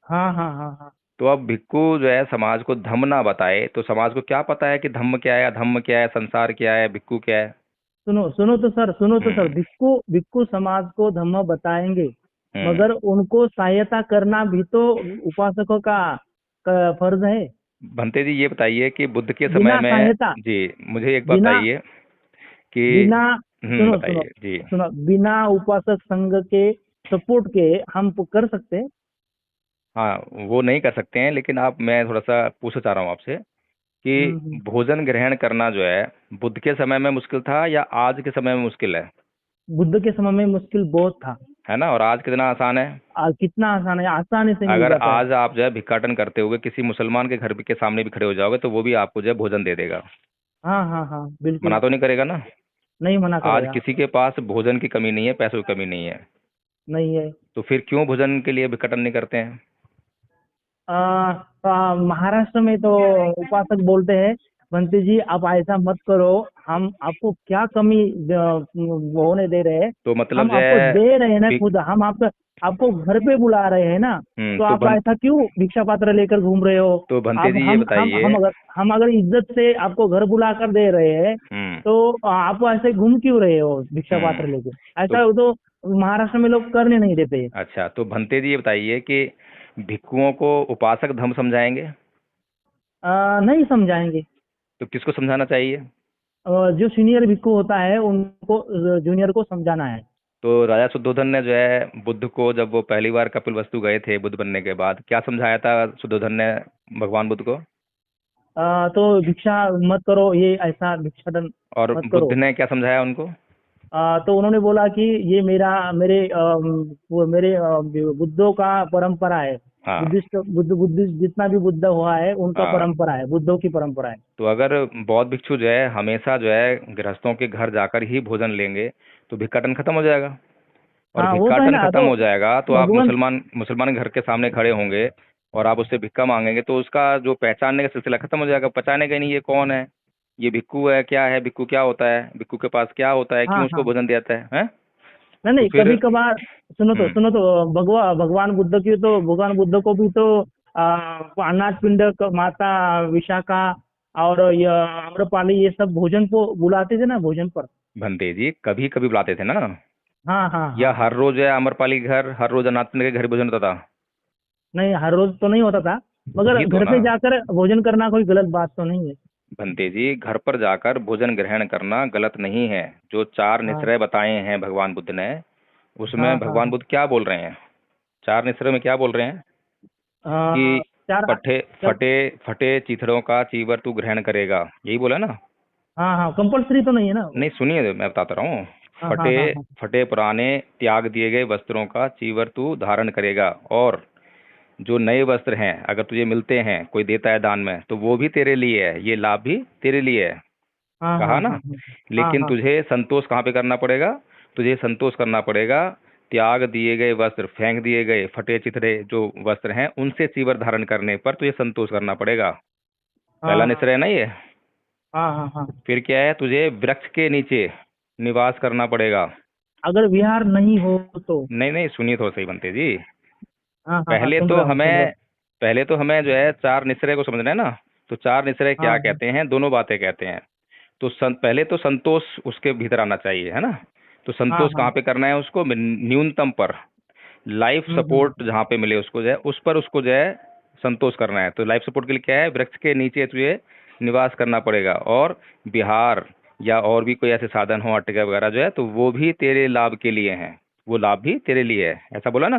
हाँ हाँ हाँ हाँ। तो अब भिक्खु जो है समाज को धम्म ना बताए तो समाज को क्या पता है कि धम्म क्या है, अधम्म क्या है, संसार क्या है, भिक्खु क्या है। सुनो तो सर, हम्म भिक्खु भिक्खु समाज को धम्म बताएंगे, हम्म मगर उनको सहायता करना भी तो उपासकों का फर्ज है। भंते जी, ये बताइए कि बुद्ध के समय बिना में, सहायता, जी, मुझे एक बात बिना बताइए कि, बिना सुनो सुनो बताइए जी। सुनो, बिना उपासक संघ के सपोर्ट के हम कर सकते हैं? हाँ, वो नहीं कर सकते हैं, लेकिन आप, मैं थोड़ा सा पूछना चाह रहा हूँ आपसे कि हम्म। भोजन ग्रहण करना जो है बुद्ध के समय में मुश्किल था या आज के समय में मुश्किल बुद्ध के समय में मुश्किल बहुत था। है ना, और आज कितना आसान है। आज कितना आसान है, आसानी से मिल अगर जाता है। आज आप जो है भिक्षाटन करते हुए किसी मुसलमान के घर के सामने भी खड़े हो जाओगे तो वो भी आपको जो है भोजन दे देगा। हाँ हाँ हाँ, मना बिल्कुल। तो नहीं करेगा ना। नहीं मना आज करेगा। किसी के पास भोजन की कमी नहीं है, पैसों की कमी नहीं है, नहीं है। तो फिर क्यों भोजन के लिए भिक्षाटन नहीं करते हैं। महाराष्ट्र में तो उपासक बोलते हैं, बंटी जी आप ऐसा मत करो, हम आपको क्या कमी होने दे रहे हैं, तो मतलब हम जो आपको है दे रहे हैं ना, भिक खुद हम आपका आपको घर पे बुला रहे हैं ना। तो तो आप ऐसा क्यों भिक्षा पात्र लेकर घूम रहे हो? तो भंते आप जी, ये बताइए। हम अगर इज्जत से आपको घर बुला कर दे रहे हैं, हम्म तो आप ऐसे घूम क्यों रहे हो भिक्षा पात्र हम्म लेके? तो ऐसा तो महाराष्ट्र में लोग करने नहीं देते। अच्छा, तो भंते जी, ये बताइए कि भिक्षुओं को उपासक धर्म समझाएंगे नहीं समझाएंगे। तो किसको समझाना चाहिए। जो सीनियर भिक्खु होता है उनको जूनियर को समझाना है। तो राजा शुद्धोधन ने जो है बुद्ध को, जब वो पहली बार कपिलवस्तु गए थे बुद्ध बनने के बाद, क्या समझाया था शुद्धोधन ने भगवान बुद्ध को। तो भिक्षा मत करो, ये ऐसा भिक्षाटन और मत बुद्ध करो। ने क्या समझाया उनको। तो उन्होंने बोला कि ये मेरे बुद्धों का परंपरा है। हाँ। बुद्धिस्ट जितना भी बुद्ध हुआ है उनका हाँ, परंपरा है, बुद्धों की परंपरा है। तो अगर बौद्ध भिक्षु जो है हमेशा जो है गृहस्थों के घर जाकर ही भोजन लेंगे तो भिक्षाटन खत्म हो जाएगा। और हाँ वो तो है भिक्षाटन ना। खत्म तो हो जाएगा तो आप भगवान, मुसलमान घर के सामने खड़े होंगे और आप उससे भिक्खा मांगेंगे तो उसका जो पहचानने का सिलसिला खत्म हो जाएगा, पहचानेगा ही नहीं ये कौन है, ये भिक्खू है, क्या है, भिक्खू क्या होता है, भिक्खू के पास क्या होता है, हाँ क्यों उसको हाँ, भोजन दिया जाता है, हैं? नहीं तो नहीं, फिर कभी कभार, हम्म भगवान बुद्ध की तो, भगवान बुद्ध को भी तो अनाथ पिंड माता विशाखा और यह आम्रपाली ये सब भोजन को बुलाते थे ना, भोजन पर। भंते जी कभी कभी बुलाते थे ना, हाँ हाँ या हाँ हाँ। हर रोज है अमरपाली घर, हर रोज अनाथ के घर भोजन होता था? नहीं, हर रोज तो नहीं होता था, मगर वही तो घर ना पे जाकर भोजन करना कोई गलत बात तो नहीं है। भंते जी, घर पर जाकर भोजन ग्रहण करना गलत नहीं है। जो चार हाँ निश्रय बताए हैं भगवान बुद्ध ने, हाँ उसमें हाँ भगवान बुद्ध क्या बोल रहे हैं? चार निश्रय में क्या बोल रहे हैं हाँ। कि चार फटे चार। फटे फटे चिथड़ों का चीवर तू ग्रहण करेगा, यही बोला ना? हाँ हाँ, कंपल्सरी तो नहीं है ना वो। नहीं सुनिए, मैं बताता रहा हूँ। हाँ हाँ फटे हाँ हाँ फटे पुराने त्याग दिए गए वस्त्रों का चीवर तू धारण करेगा, और जो नए वस्त्र हैं अगर तुझे मिलते हैं, कोई देता है दान में, तो वो भी तेरे लिए है, ये लाभ भी तेरे लिए है, हाँ कहा हाँ ना? हाँ हाँ लेकिन हाँ तुझे संतोष कहाँ पे करना पड़ेगा? तुझे संतोष करना पड़ेगा त्याग दिए गए वस्त्र, फेंक दिए गए फटे चिथड़े जो वस्त्र हैं उनसे चीवर धारण करने पर तुझे संतोष करना पड़ेगा। पहला हाँ निश्चय है ना ये। हाँ हाँ हाँ। फिर क्या है, तुझे वृक्ष के नीचे निवास करना पड़ेगा। अगर विहार नहीं हो तो। नहीं नहीं, सुनिए तो सही बनते जी। हाँ हाँ हाँ, पहले तो सुन रहा हमें हूँ। पहले तो हमें जो है चार निश्चय को समझना है ना। तो चार निश्चय हाँ क्या हाँ कहते हैं? दोनों बातें कहते हैं। तो पहले तो संतोष उसके भीतर आना चाहिए, है ना? तो हाँ संतोष हाँ। कहाँ पे करना है उसको? न्यूनतम पर, लाइफ हम्म। सपोर्ट जहाँ पे मिले उसको जो है, उस पर उसको जो है संतोष करना है। तो लाइफ सपोर्ट के लिए क्या है? वृक्ष के नीचे तुझे निवास करना पड़ेगा, और बिहार या और भी कोई ऐसे साधन हो अटके वगैरह जो है, तो वो भी तेरे लाभ के लिए हैं, वो लाभ भी तेरे लिए है, ऐसा बोला ना?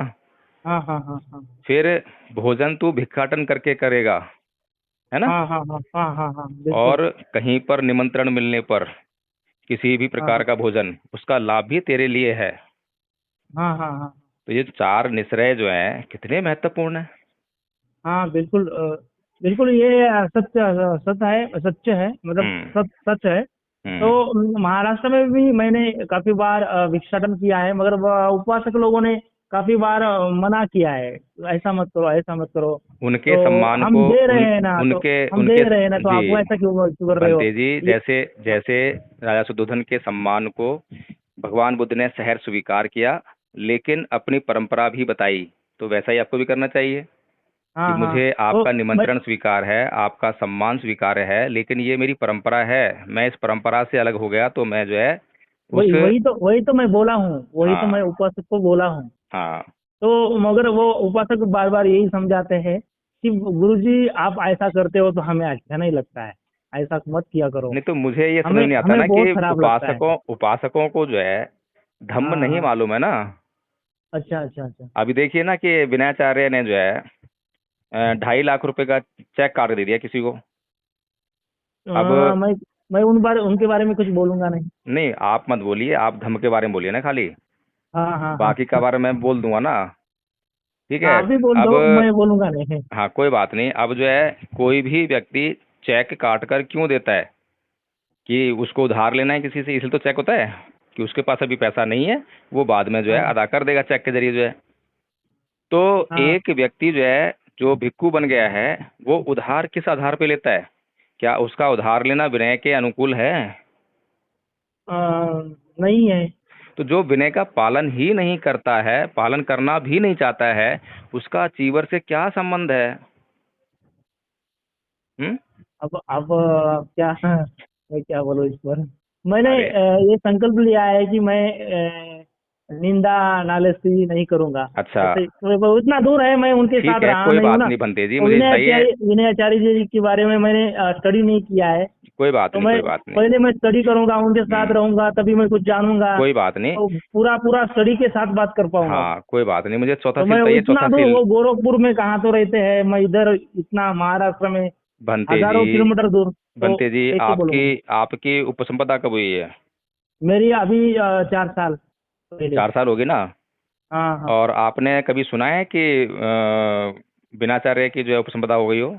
हाँ हाँ हाँ हाँ फिर भोजन तू भिक्षाटन करके करेगा, है ना? हाँ हाँ हाँ हाँ हाँ हाँ, बिल्कुल। और कहीं पर निमंत्रण मिलने पर किसी भी हाँ प्रकार का भोजन, उसका लाभ भी तेरे लिए है। हाँ हाँ हाँ तो ये चार निश्चय जो हैं कितने महत्वपूर्ण है। हाँ, बिल्कुल बिल्कुल, ये सत्य है, सच्चे है, मतलब हम्म सच है। हम्म तो महाराष्ट्र में भी मैंने काफी बार भिक्षाटन किया है, मगर उपासक लोगों ने काफी बार मना किया है, ऐसा मत करो, ऐसा मत करो। उनके तो सम्मान हम को दे उन रहे हैं ना, तो उनके हम दे उनके रहे हैं ना, तो जी आप वो ऐसा क्यों कर रहे हो? बनते जी, ये जैसे जैसे राजा शुद्धोधन के सम्मान को भगवान बुद्ध ने सहर्ष स्वीकार किया, लेकिन अपनी परंपरा भी बताई, तो वैसा ही आपको भी करना चाहिए कि हाँ हाँ। मुझे तो आपका मैं, निमंत्रण स्वीकार है, आपका सम्मान स्वीकार है, लेकिन ये मेरी परंपरा है, मैं इस परंपरा से अलग हो गया तो मैं जो है उस वही तो मैं बोला हूँ, वही तो मैं हाँ उपासक को बोला हूँ। हाँ। तो मगर वो उपासक बार बार यही समझाते हैं कि गुरुजी आप ऐसा करते हो तो हमें अच्छा नहीं लगता है, ऐसा मत किया करो, नहीं तो मुझे ये समझ हमें में नहीं आता हमें ना कि बहुत खराब लगता है। उपासकों को जो है धम्म हाँ नहीं हाँ। मालूम है ना। अच्छा अच्छा अच्छा। अभी देखिए ना कि विनयाचार्य ने जो है 2.5 लाख रुपए का चेक काट दे दिया किसी को। अ, अब मैं मैं उनके बारे में कुछ बोलूंगा नहीं। नहीं, आप मत बोलिए, आप धम्म के बारे में बोलिए ना खाली, हाँ हाँ हाँ बाकी का बारे में बोल दूंगा ना। ठीक है। आप भी बोल अब दो, मैं बोलूंगा नहीं। हाँ कोई बात नहीं। अब जो है कोई भी व्यक्ति चेक काट कर क्यों देता है? कि उसको उधार लेना है किसी से, इसलिए तो चेक होता है कि उसके पास अभी पैसा नहीं है, वो बाद में जो है हाँ अदा कर देगा चेक के जरिए जो है। तो हाँ। एक व्यक्ति जो है जो भिक्खु बन गया है, वो उधार किस आधार पे लेता है? क्या उसका उधार लेना विनय के अनुकूल है? अ, नहीं है। तो जो विनय का पालन ही नहीं करता है, पालन करना भी नहीं चाहता है, उसका चीवर से क्या संबंध है? हम्म। अब क्या मैं क्या बोलूं इस पर। मैंने अरे ये संकल्प लिया है कि मैं निंदा नालिशी नहीं करूंगा। अच्छा, ऐसे वो इतना दूर है, मैं उनके ठीक साथ है, रहा कोई नहीं हूँ बात ना। नहीं बनते जी, तो मुझे बताइए। विनय आचार्य जी के बारे में मैंने स्टडी नहीं किया है। कोई बात तो नहीं, मैं कोई बात नहीं। पहले मैं स्टडी करूंगा, उनके साथ हम्म। रहूंगा, तभी मैं कुछ जानूंगा। कोई बात नहीं। तो पूरा पूरा स्टडी के साथ बात कर पाऊंगा। हाँ कोई बात नहीं, मुझे चौथा तो सील मैं चाहिए, इतना चौथा दूर, सील। वो गोरखपुर में कहाँ तो रहते हैं, मैं इधर इतना महाराष्ट्र में बनते जी, हजारों किलोमीटर दूर, तो बनते जी, कैसे आपकी बोलूंगा? आपकी उपसंपदा कब हुई है? मेरी अभी 4 साल पहले। 4 साल होगी ना? हाँ हाँ। और आपने कभी सुना है कि बिनाचार्य की जो है उपसंपदा हो गई हो?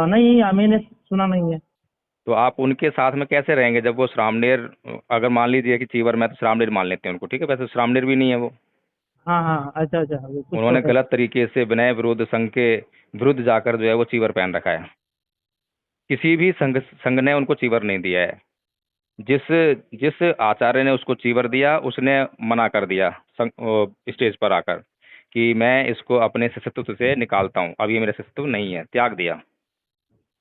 नहीं, मैंने सुना नहीं है। तो आप उनके साथ में कैसे रहेंगे जब वो श्रामणेर, अगर मान लीजिए कि चीवर, मैं तो श्रामणेर मान लेते हैं उनको, ठीक है, वैसे श्रामणेर भी नहीं है वो। हाँ हाँ, अच्छा अच्छा, वो कुछ तो उन्होंने है। गलत तरीके से विनय विरोध संघ के विरुद्ध जाकर जो है वो चीवर पहन रखा है। किसी भी संघ संघ ने उनको चीवर नहीं दिया है। जिस जिस आचार्य ने उसको चीवर दिया उसने मना कर दिया स्टेज पर आकर कि मैं इसको अपने शिष्यत्व से निकालता हूँ, अब ये मेरा शिष्यत्व नहीं है, त्याग दिया।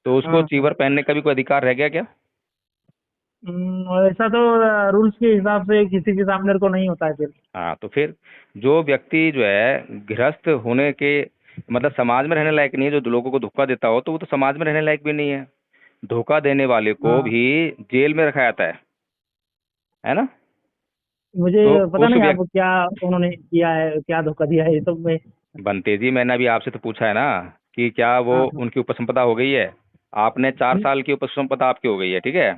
तो उसको हाँ हाँ। चीवर पहनने का भी कोई अधिकार रह गया क्या? ऐसा तो रूल्स के हिसाब से किसी के सामने को नहीं होता है फिर। हाँ, तो फिर जो व्यक्ति जो है गृहस्थ होने के मतलब समाज में रहने लायक नहीं है, जो लोगों को धोखा देता हो, तो वो तो समाज में रहने लायक भी नहीं है। धोखा देने वाले को हाँ, भी जेल में रखा जाता है ना? मुझे तो पता उस नहीं व्यक्ति, अब क्या उन्होंने किया है, क्या धोखा दिया है, ये तो मैं। बनते जी, मैंने अभी आपसे तो पूछा है ना कि क्या वो हाँ हाँ। उनकी उपसंपदा हो गई है। आपने 4 साल की उपसंपदा आपकी हो गई है, ठीक है।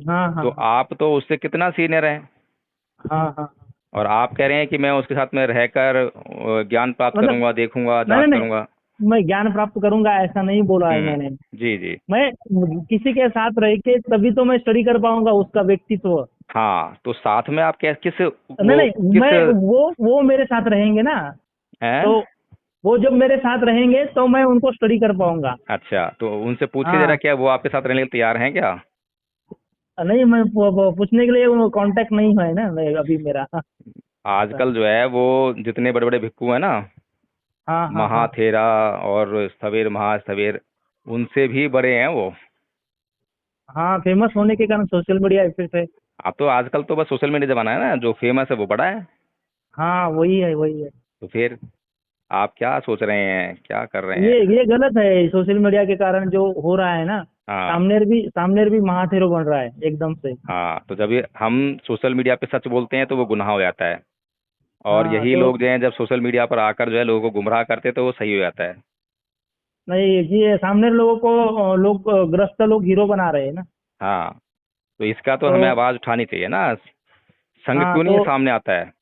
हाँ हाँ तो हाँ आप तो उससे कितना सीनियर हैं, हाँ हाँ। और आप कह रहे हैं कि मैं उसके साथ में रहकर ज्ञान प्राप्त मतलब करूंगा, देखूंगा, नहीं जांच नहीं करूंगा। नहीं, मैं ज्ञान प्राप्त करूंगा ऐसा नहीं बोला है मैंने। जी जी। मैं किसी के साथ रह के तभी तो मैं स्टडी कर पाऊंगा उसका व्यक्तित्व। हाँ, तो साथ में आप क्या किस नहीं वो नहीं, किस मैं वो मेरे साथ रहेंगे ना, तो हैं? वो जब मेरे साथ रहेंगे तो मैं उनको स्टडी कर पाऊंगा। अच्छा, तो उनसे पूछिए जरा, हाँ। क्या वो आपके साथ रहने के लिए तैयार हैं क्या? नहीं, मैं पूछने के लिए वो कांटेक्ट नहीं है ना अभी मेरा। हाँ आजकल जो है वो जितने बड़े बड़े भिक्खु हैं ना, हाँ हाँ हाँ। महाथेरा और स्थवेर महास्थवेर, उनसे भी बड़े हैं वो। हाँ, फेमस होने के कारण सोशल मीडिया इफेक्ट है। अब तो आजकल तो बस सोशल मीडिया जमाना है ना, जो फेमस है वो बड़ा है। हाँ, वही है वही है। तो फिर आप क्या सोच रहे हैं, क्या कर रहे हैं? ये गलत है, सोशल मीडिया के कारण जो हो रहा है ना। हाँ सामनेर भी महाथेरो बन रहा है एकदम से। हाँ, तो जब ये हम सोशल मीडिया पे सच बोलते हैं तो वो गुनाह हो जाता है। और हाँ यही तो लोग जो हैं जब सोशल मीडिया पर आकर जो है लोगों को गुमराह करते हैं तो वो सही हो जाता है। नहीं, ये सामने लोगों को लोग ग्रस्त लोग हीरो बना रहे हैं ना। हाँ, तो इसका तो तो हमें आवाज़ उठानी चाहिए ना। संघ हाँ क्यों नहीं ये सामने आता है?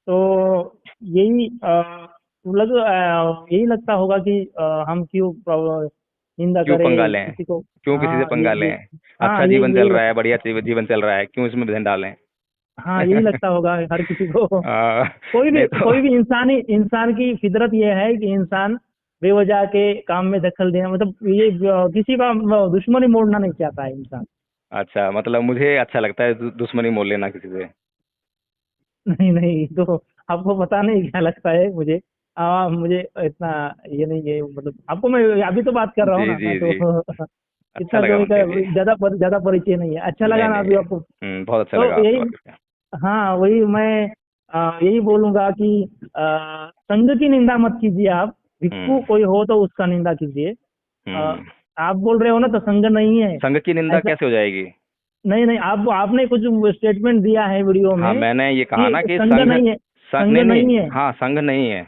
यही यही लगता होगा कि हम क्यों निंदा क्यों पंगा करें लें? किसी को। क्यों किसी से हाँ, पंगा लें? हाँ अच्छा ये जीवन यही चल रहा है, लगता। बढ़िया जीवन चल रहा है, क्यों इसमें विघ्न डालें? हाँ, यही लगता होगा हर किसी को। आ, कोई भी नहीं तो कोई भी इंसान की फितरत ये है कि इंसान बेवजह के काम में दखल देना, मतलब ये किसी का दुश्मनी मोड़ना नहीं चाहता है इंसान। अच्छा, मतलब मुझे अच्छा लगता है दुश्मनी मोल लेना किसी से। नहीं नहीं, तो आपको पता नहीं क्या लगता है मुझे। मुझे इतना ये नहीं है, मतलब आपको मैं अभी तो बात कर रहा हूँ जी ना मैं जी तो। जी। अच्छा इतना लगा तो बनते जी। ज्यादा परिचय नहीं है, अच्छा नहीं लगा ना अभी नहीं। आपको। बहुत अच्छा लगा तो आपसे यही, बात करके। हाँ वही मैं यही बोलूंगा कि संघ की निंदा मत कीजिए आप। भिक्खु हम्म कोई हो तो उसका निंदा कीजिए। अ, हम्म। आप बोल रहे हो ना तो संघ नहीं है संघ की निंदा ऐसा। कैसे हो जाएगी? नहीं नहीं, आपने कुछ स्टेटमेंट दिया है वीडियो हाँ, में मैंने ये कहा कि ना कि संघ नहीं है, संघ नहीं नहीं, नहीं है। हाँ संघ नहीं है।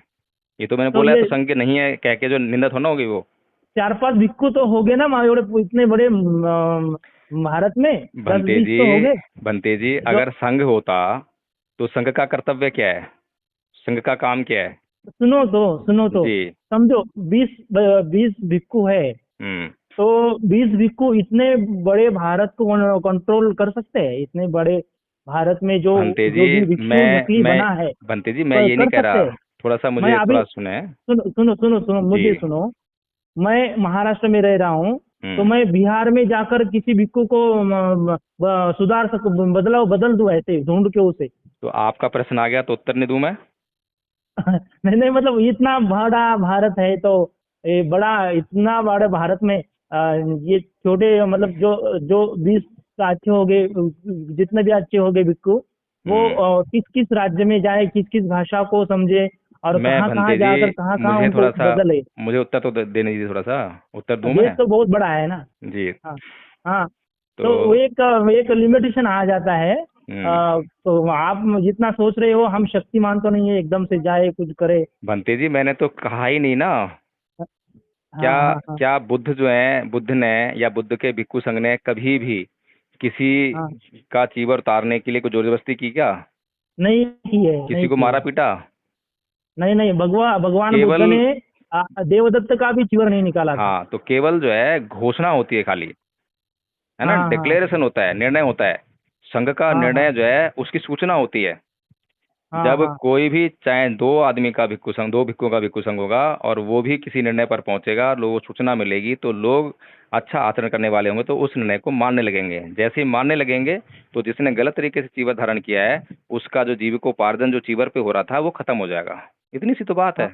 ये तो मैंने तो बोला है, ये तो संघ नहीं है कह के जो निंदा थोड़ा ना होगी वो। 4-5 भिक्खु तो हो गए ना इतने बड़े भारत में। दस भंते बीस जी, तो हो गए भंते जी, जो। अगर संघ होता तो संघ का कर्तव्य क्या है? संघ का काम क्या है? सुनो तो जी। समझो, 20 भिक्खु है, हम्म। तो 20 भिक्खु इतने बड़े भारत को कंट्रोल कर सकते हैं? इतने बड़े भारत में जो भंते जी, जो भी भिक्षु नकली मैं बना है, भंते जी, मैं ये नहीं कर कह सकते रहा। हैं। थोड़ा सा मैं मुझे अभी थोड़ा सुने। सुनो जी। मुझे सुनो। मैं महाराष्ट्र में रह रहा हूँ, तो हम्म। मैं बिहार में जाकर किसी भिक्खु को सुधार बदल दूं ऐसे ढूंढ के उसे। तो आपका प्रश्न आ गया तो उत्तर नहीं दूं मैं? नहीं नहीं, मतलब इतना बड़ा भारत है तो इतना बड़े भारत में ये छोटे मतलब जो 20 अच्छे हो गए, जितने भी अच्छे हो गए भिक्खु, हम्म। वो किस किस राज्य में जाए, किस किस भाषा को समझे, और मैं कहाँ कहाँ भंते जी, जाकर कहाँ कहाँ मुझे उनको थोड़ा सा बदले। मुझे उत्तर तो देने दीजिए, थोड़ा सा उत्तर दूं देश मैं? तो बहुत बड़ा है ना। जी। हाँ हाँ। तो तो वो एक लिमिटेशन आ जाता है। हम्म। तो आप जितना सोच रहे हो, हम शक्तिमान तो नहीं है एकदम से जाए कुछ करे। भंते जी, मैंने तो कहा ही नहीं ना। क्या हाँ हाँ हाँ क्या बुद्ध जो है, बुद्ध ने या बुद्ध के भिक्षु संघ ने कभी भी किसी हाँ। का चीवर उतारने के लिए कोई जोर जबरदस्ती की क्या? नहीं की है, किसी नहीं को की मारा है। पीटा? नहीं नहीं, भगवान बुद्ध केवल, ने देवदत्त का भी चीवर नहीं निकाला था। हाँ, तो केवल जो है घोषणा होती है खाली। है ना, हाँ हाँ डिक्लेरेशन होता है, निर्णय होता है। संघ का हाँ निर्णय जो है उसकी सूचना होती है। हाँ जब हाँ कोई भी, चाहे दो आदमी का भिक्खु संघ, दो भिक्खुओं का भिक्खु संघ होगा और वो भी किसी निर्णय पर पहुंचेगा, लोगों को सूचना मिलेगी, तो लोग अच्छा आचरण करने वाले होंगे तो उस निर्णय को मानने लगेंगे। जैसे ही मानने लगेंगे तो जिसने गलत तरीके से चीवर धारण किया है उसका जो जीविकोपार्जन जो चीवर पे हो रहा था वो खत्म हो जाएगा। इतनी सी तो बात है।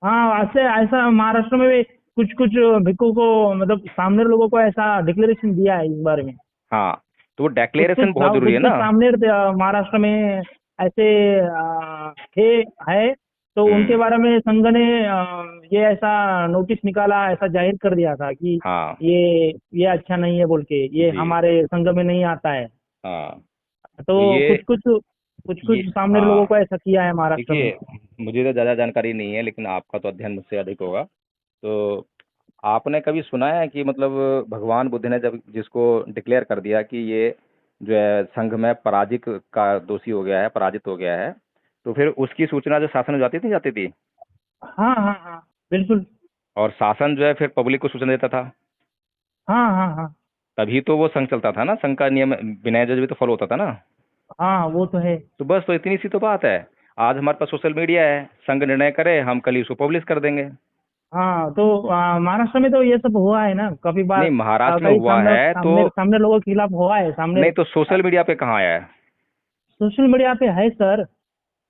हाँ। ऐसे ऐसा महाराष्ट्र में भी कुछ कुछ भिक्खु को मतलब सामने लोगों को ऐसा डिक्लेरेशन दिया है इस बारे में। हाँ, तो वो कुछ कुछ डेक्लेरेशन बहुत जरूरी कुछ है कुछ ना। सामने महाराष्ट्र में ऐसे थे है, तो उनके हम्म। बारे में संघ ने ये ऐसा नोटिस निकाला, ऐसा जाहिर कर दिया था कि हाँ ये अच्छा नहीं है बोल के, ये जी। हमारे संघ में नहीं आता है। हाँ, तो तो कुछ ये कुछ सामने लोगों हाँ, को ऐसा किया है महाराष्ट्र में। देखिए, मुझे तो ज़्यादा जानकारी नहीं है लेकिन आपका तो अध्ययन मुझसे अधिक होगा। तो आपने कभी सुना है कि मतलब भगवान बुद्ध ने जब जिसको डिक्लेयर कर दिया कि ये जो है संघ में पराजित का दोषी हो गया है, पराजित हो गया है, तो फिर उसकी सूचना जो शासन में जाती थी हाँ हाँ हाँ बिल्कुल। और शासन जो है फिर पब्लिक को सूचना देता था। हाँ हाँ हाँ तभी तो वो संघ चलता था ना, संघ का नियम विनय जो भी तो फॉलो होता था ना। हाँ वो तो है। तो बस, तो इतनी सी तो बात है। आज हमारे पास सोशल मीडिया है, संघ निर्णय करे, हम कल ही उसको पब्लिश कर देंगे। हाँ तो महाराष्ट्र में तो ये सब हुआ है ना काफी बार। नहीं, महाराष्ट्र में कई हुआ सामने है तो। सामने सामने लोगों के खिलाफ हुआ है सामने। नहीं तो सोशल मीडिया पे कहाँ आया है? सोशल मीडिया पे है सर।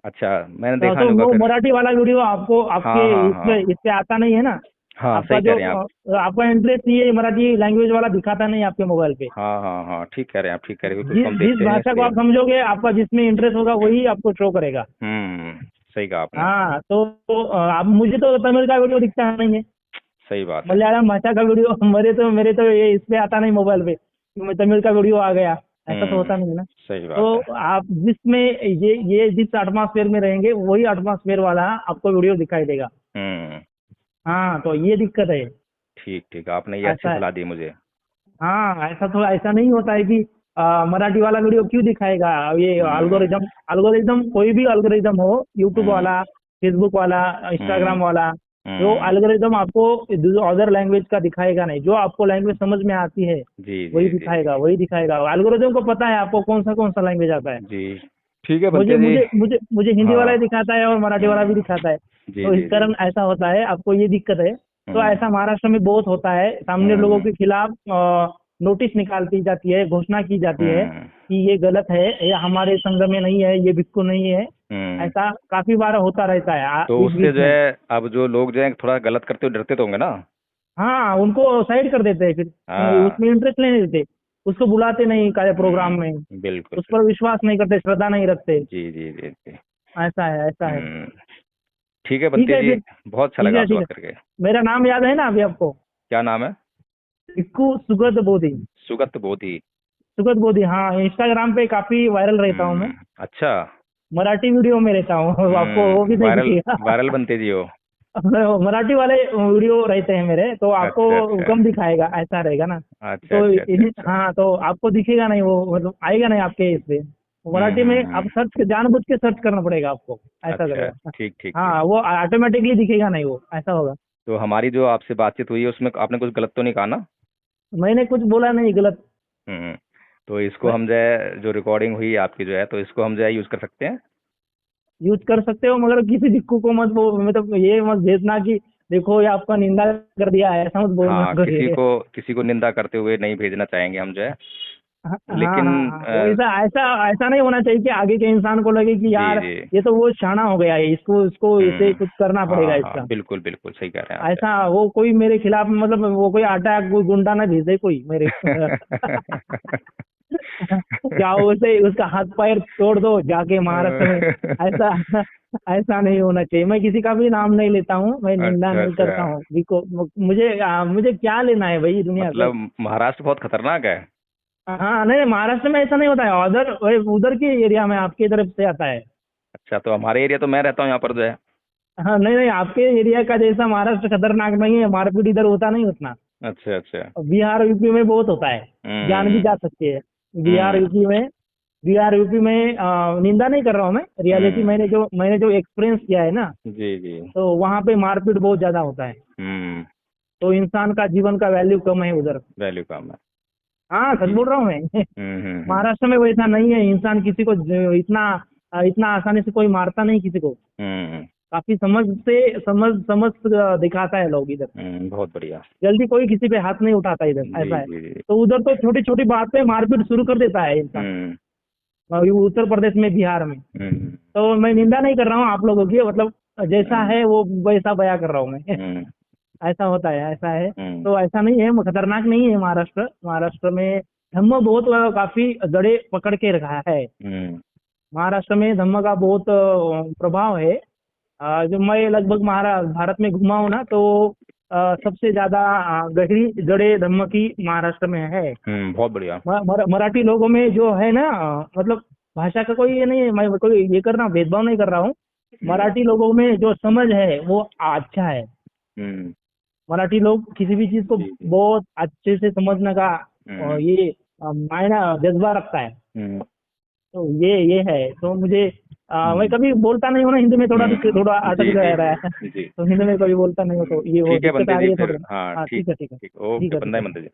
अच्छा, मैंने देखा तो नहीं होगा वो फिर। मराठी वाला वीडियो आपको आपके हाँ हाँ इस पे आता नहीं है ना। हाँ, आपका सही कह जो रहे हैं आप। आपका इंटरेस्ट ये मराठी लैंग्वेज वाला दिखाता नहीं आपके मोबाइल पे। हाँ हाँ हाँ, ठीक कह रहे हैं आप, ठीक कह रहे हैं, क्योंकि उसको जिस हम जिस देखते नहीं भाषा को इसलिए। आप समझोगे, आपका जिसमें इंटरेस्ट होगा वही आपको शो करेगा। सही कहा आपने। हाँ तो आप मुझे तो तमिल का वीडियो दिखता नहीं है, सही बात है। मलयालम भाषा का वीडियो मेरे तो ये इस पे आता नहीं मोबाइल पे कि मैं तमिल का वीडियो आ गया। ऐसा तो होता नहीं है ना। सही बात तो है। आप जिसमें ये जिस एटमॉस्फेयर में रहेंगे वही एटमॉस्फेयर वाला आपको वीडियो दिखाई देगा। हम्म। हाँ तो ये दिक्कत है। ठीक ठीक, आपने ये अच्छी ऐसा है। सलाह दी मुझे। हाँ ऐसा नहीं होता है कि मराठी वाला वीडियो क्यों दिखाएगा। ये हम्म अल्गोरिदम अल्गोरिदम कोई भी अल्गोरिदम हो, यूट्यूब हम्म वाला, फेसबुक वाला, हम्म इंस्टाग्राम वाला, जो हम्म, अल्गोरिदम आपको अदर लैंग्वेज का दिखाएगा नहीं। जो आपको लैंग्वेज समझ में आती है जी जी जी वही दिखाएगा। अल्गोरिदम को पता है आपको कौन सा लैंग्वेज आता है। जी। ठीक है मुझे बंते जी। मुझे मुझे मुझे हिंदी वाला हाँ। ही दिखाता है और मराठी वाला भी दिखाता है। जी तो इस जी जी। कारण ऐसा होता है, आपको ये दिक्कत है। तो हम्म ऐसा महाराष्ट्र में बहुत होता है, सामने लोगों हम्म के खिलाफ नोटिस निकालती जाती है, घोषणा की जाती है हम्म कि ये गलत है, ये हमारे संघ में नहीं है, ये भिक्खु नहीं है। हम्म। ऐसा काफी बार होता रहता है तो बीच उससे बीच जो में। है, अब जो लोग जो है थोड़ा गलत करते हुए डरते तो होंगे ना। हाँ उनको साइड कर देते हैं फिर, हाँ। उसमें इंटरेस्ट नहीं देते, उसको बुलाते नहीं कार्य प्रोग्राम में, बिल्कुल उस पर बिल्कुल। विश्वास नहीं करते, श्रद्धा नहीं रखते। जी जी जी जी। ऐसा है ऐसा है। हम्म। ठीक है ठीक बंते है जी, फिर। बहुत अच्छा ठीक लगा है आपसे ठीक बात है। करके। मेरा नाम याद है ना अभी आपको? क्या नाम है? भिक्खू सुगत बोधी। सुगत बोधी। सुगत बोधी, हाँ इंस्टाग्राम पे काफी वायरल रहता हूँ मैं। अच्छा। मराठी वीडियो में रहता हूँ आपको वो भी नहीं वायरल, दिखेगा। वायरल बनते जी हो। मराठी वाले वीडियो रहते हैं मेरे, तो अच्छा आपको अच्छा कम दिखाएगा, ऐसा रहेगा ना। अच्छा तो अच्छा अच्छा अच्छा। हाँ तो आपको दिखेगा नहीं वो, मतलब आएगा नहीं आपके इस पे। मराठी में आप सर्च जानबूझ के सर्च करना पड़ेगा आपको, ऐसा अच्छा, करेगा। ठीक ठीक ठीक। हाँ वो ऑटोमेटिकली दिखेगा नहीं, वो ऐसा होगा। तो हमारी जो आपसे बातचीत हुई है उसमें आपने कुछ गलत तो नहीं कहा ना? मैंने कुछ बोला नहीं गलत। हम्म। तो इसको हम जो है, जो रिकॉर्डिंग हुई आपकी जो है, तो इसको हम जो है यूज़ कर सकते हैं? यूज कर सकते हो, मगर किसी भिक्खु को मत वो मतलब ये मत भेजना कि देखो ये आपका निंदा कर दिया है, ऐसा मत बोलना हाँ, करिए। किसी को निंदा करते हुए नहीं भेजना चाहेंगे हम जो है। हाँ हाँ लेकिन हाँ, वो ऐसा ऐसा ऐसा नहीं होना चाहिए कि आगे के इंसान को लगे कि जी यार जी। ये तो वो शाना हो गया है, इसको इसको इसे हम्म। कुछ करना पड़ेगा हाँ हाँ, इसका। बिल्कुल बिल्कुल सही कह रहे हैं आप। ऐसा वो कोई मेरे खिलाफ मतलब वो कोई आटा कोई गुंडा ना भेजे कोई मेरे। जाओ उसे उसका हाथ पैर तोड़ दो जाके महाराष्ट्र में। ऐसा ऐसा नहीं होना चाहिए। मैं किसी का भी नाम नहीं लेता हूँ, मैं निंदा अच्छा नहीं अच्छा। करता हूँ मुझे क्या लेना है भाई दुनिया से। मतलब महाराष्ट्र बहुत खतरनाक है। हाँ नहीं महाराष्ट्र में ऐसा नहीं होता है, उधर के एरिया में आपकी तरफ से आता है। अच्छा, तो हमारे एरिया, तो मैं रहता हूँ यहाँ पर जो है। हाँ नहीं नहीं, आपके एरिया का जैसा महाराष्ट्र खतरनाक नहीं है, मारपीट इधर होता नहीं उतना। अच्छा अच्छा। बिहार यूपी में बहुत होता है, जान भी हम्म जा सकती है। बिहार हम्म। यूपी में बिहार यूपी में निंदा नहीं कर रहा हूँ मैं, रियलिटी हम्म। मैंने जो एक्सपीरियंस किया है ना, जी जी। तो वहाँ पे मारपीट बहुत ज्यादा होता है। हम्म। तो इंसान का जीवन का वैल्यू कम है उधर। वैल्यू कम है। हाँ सच बोल रहा हूँ मैं। महाराष्ट्र में वैसा नहीं है, इंसान किसी को इतना आसानी से कोई मारता नहीं किसी को। काफी समझ दिखाता है लोग इधर। बहुत बढ़िया। जल्दी कोई किसी पे हाथ नहीं उठाता इधर, जी ऐसा है। जी जी। तो उधर तो छोटी छोटी बात पे मारपीट शुरू कर देता है इंसान, और ये उत्तर प्रदेश में, बिहार में। तो मैं निंदा नहीं कर रहा हूँ आप लोगों की, मतलब जैसा है वो वैसा बयां कर रहा हूँ मैं। ऐसा होता है, ऐसा है। तो ऐसा नहीं है, खतरनाक नहीं है महाराष्ट्र। महाराष्ट्र में धम्म बहुत काफी जड़े पकड़ के रखा है। महाराष्ट्र में धम्म का बहुत प्रभाव है। जो मैं लगभग भारत में घुमा हूँ ना, तो सबसे ज्यादा गहरी जड़े धम्म की महाराष्ट्र में है। बहुत बढ़िया। मराठी लोगों में जो है ना, मतलब भाषा का कोई ये नहीं है, मैं कोई ये कर रहा हूँ, भेदभाव नहीं कर रहा हूँ। मराठी लोगों में जो समझ है वो अच्छा है। मराठी लोग किसी भी चीज को बहुत अच्छे से समझने का ये मायना, जज्बा रखता है। तो ये है। तो मुझे मैं कभी बोलता नहीं हूँ ना हिंदी में, थोड़ा अटक जा रहा है। तो हिंदी में कभी बोलता नहीं हूँ, तो ये वो ठीक है दिक्कत बंदे आ रही जी है फिर। थोड़ी। हाँ हाँ ठीक ठीक है, ठीक है, ठीक। ओके ठीक है, बंदा ठीक है है। बंदे जी।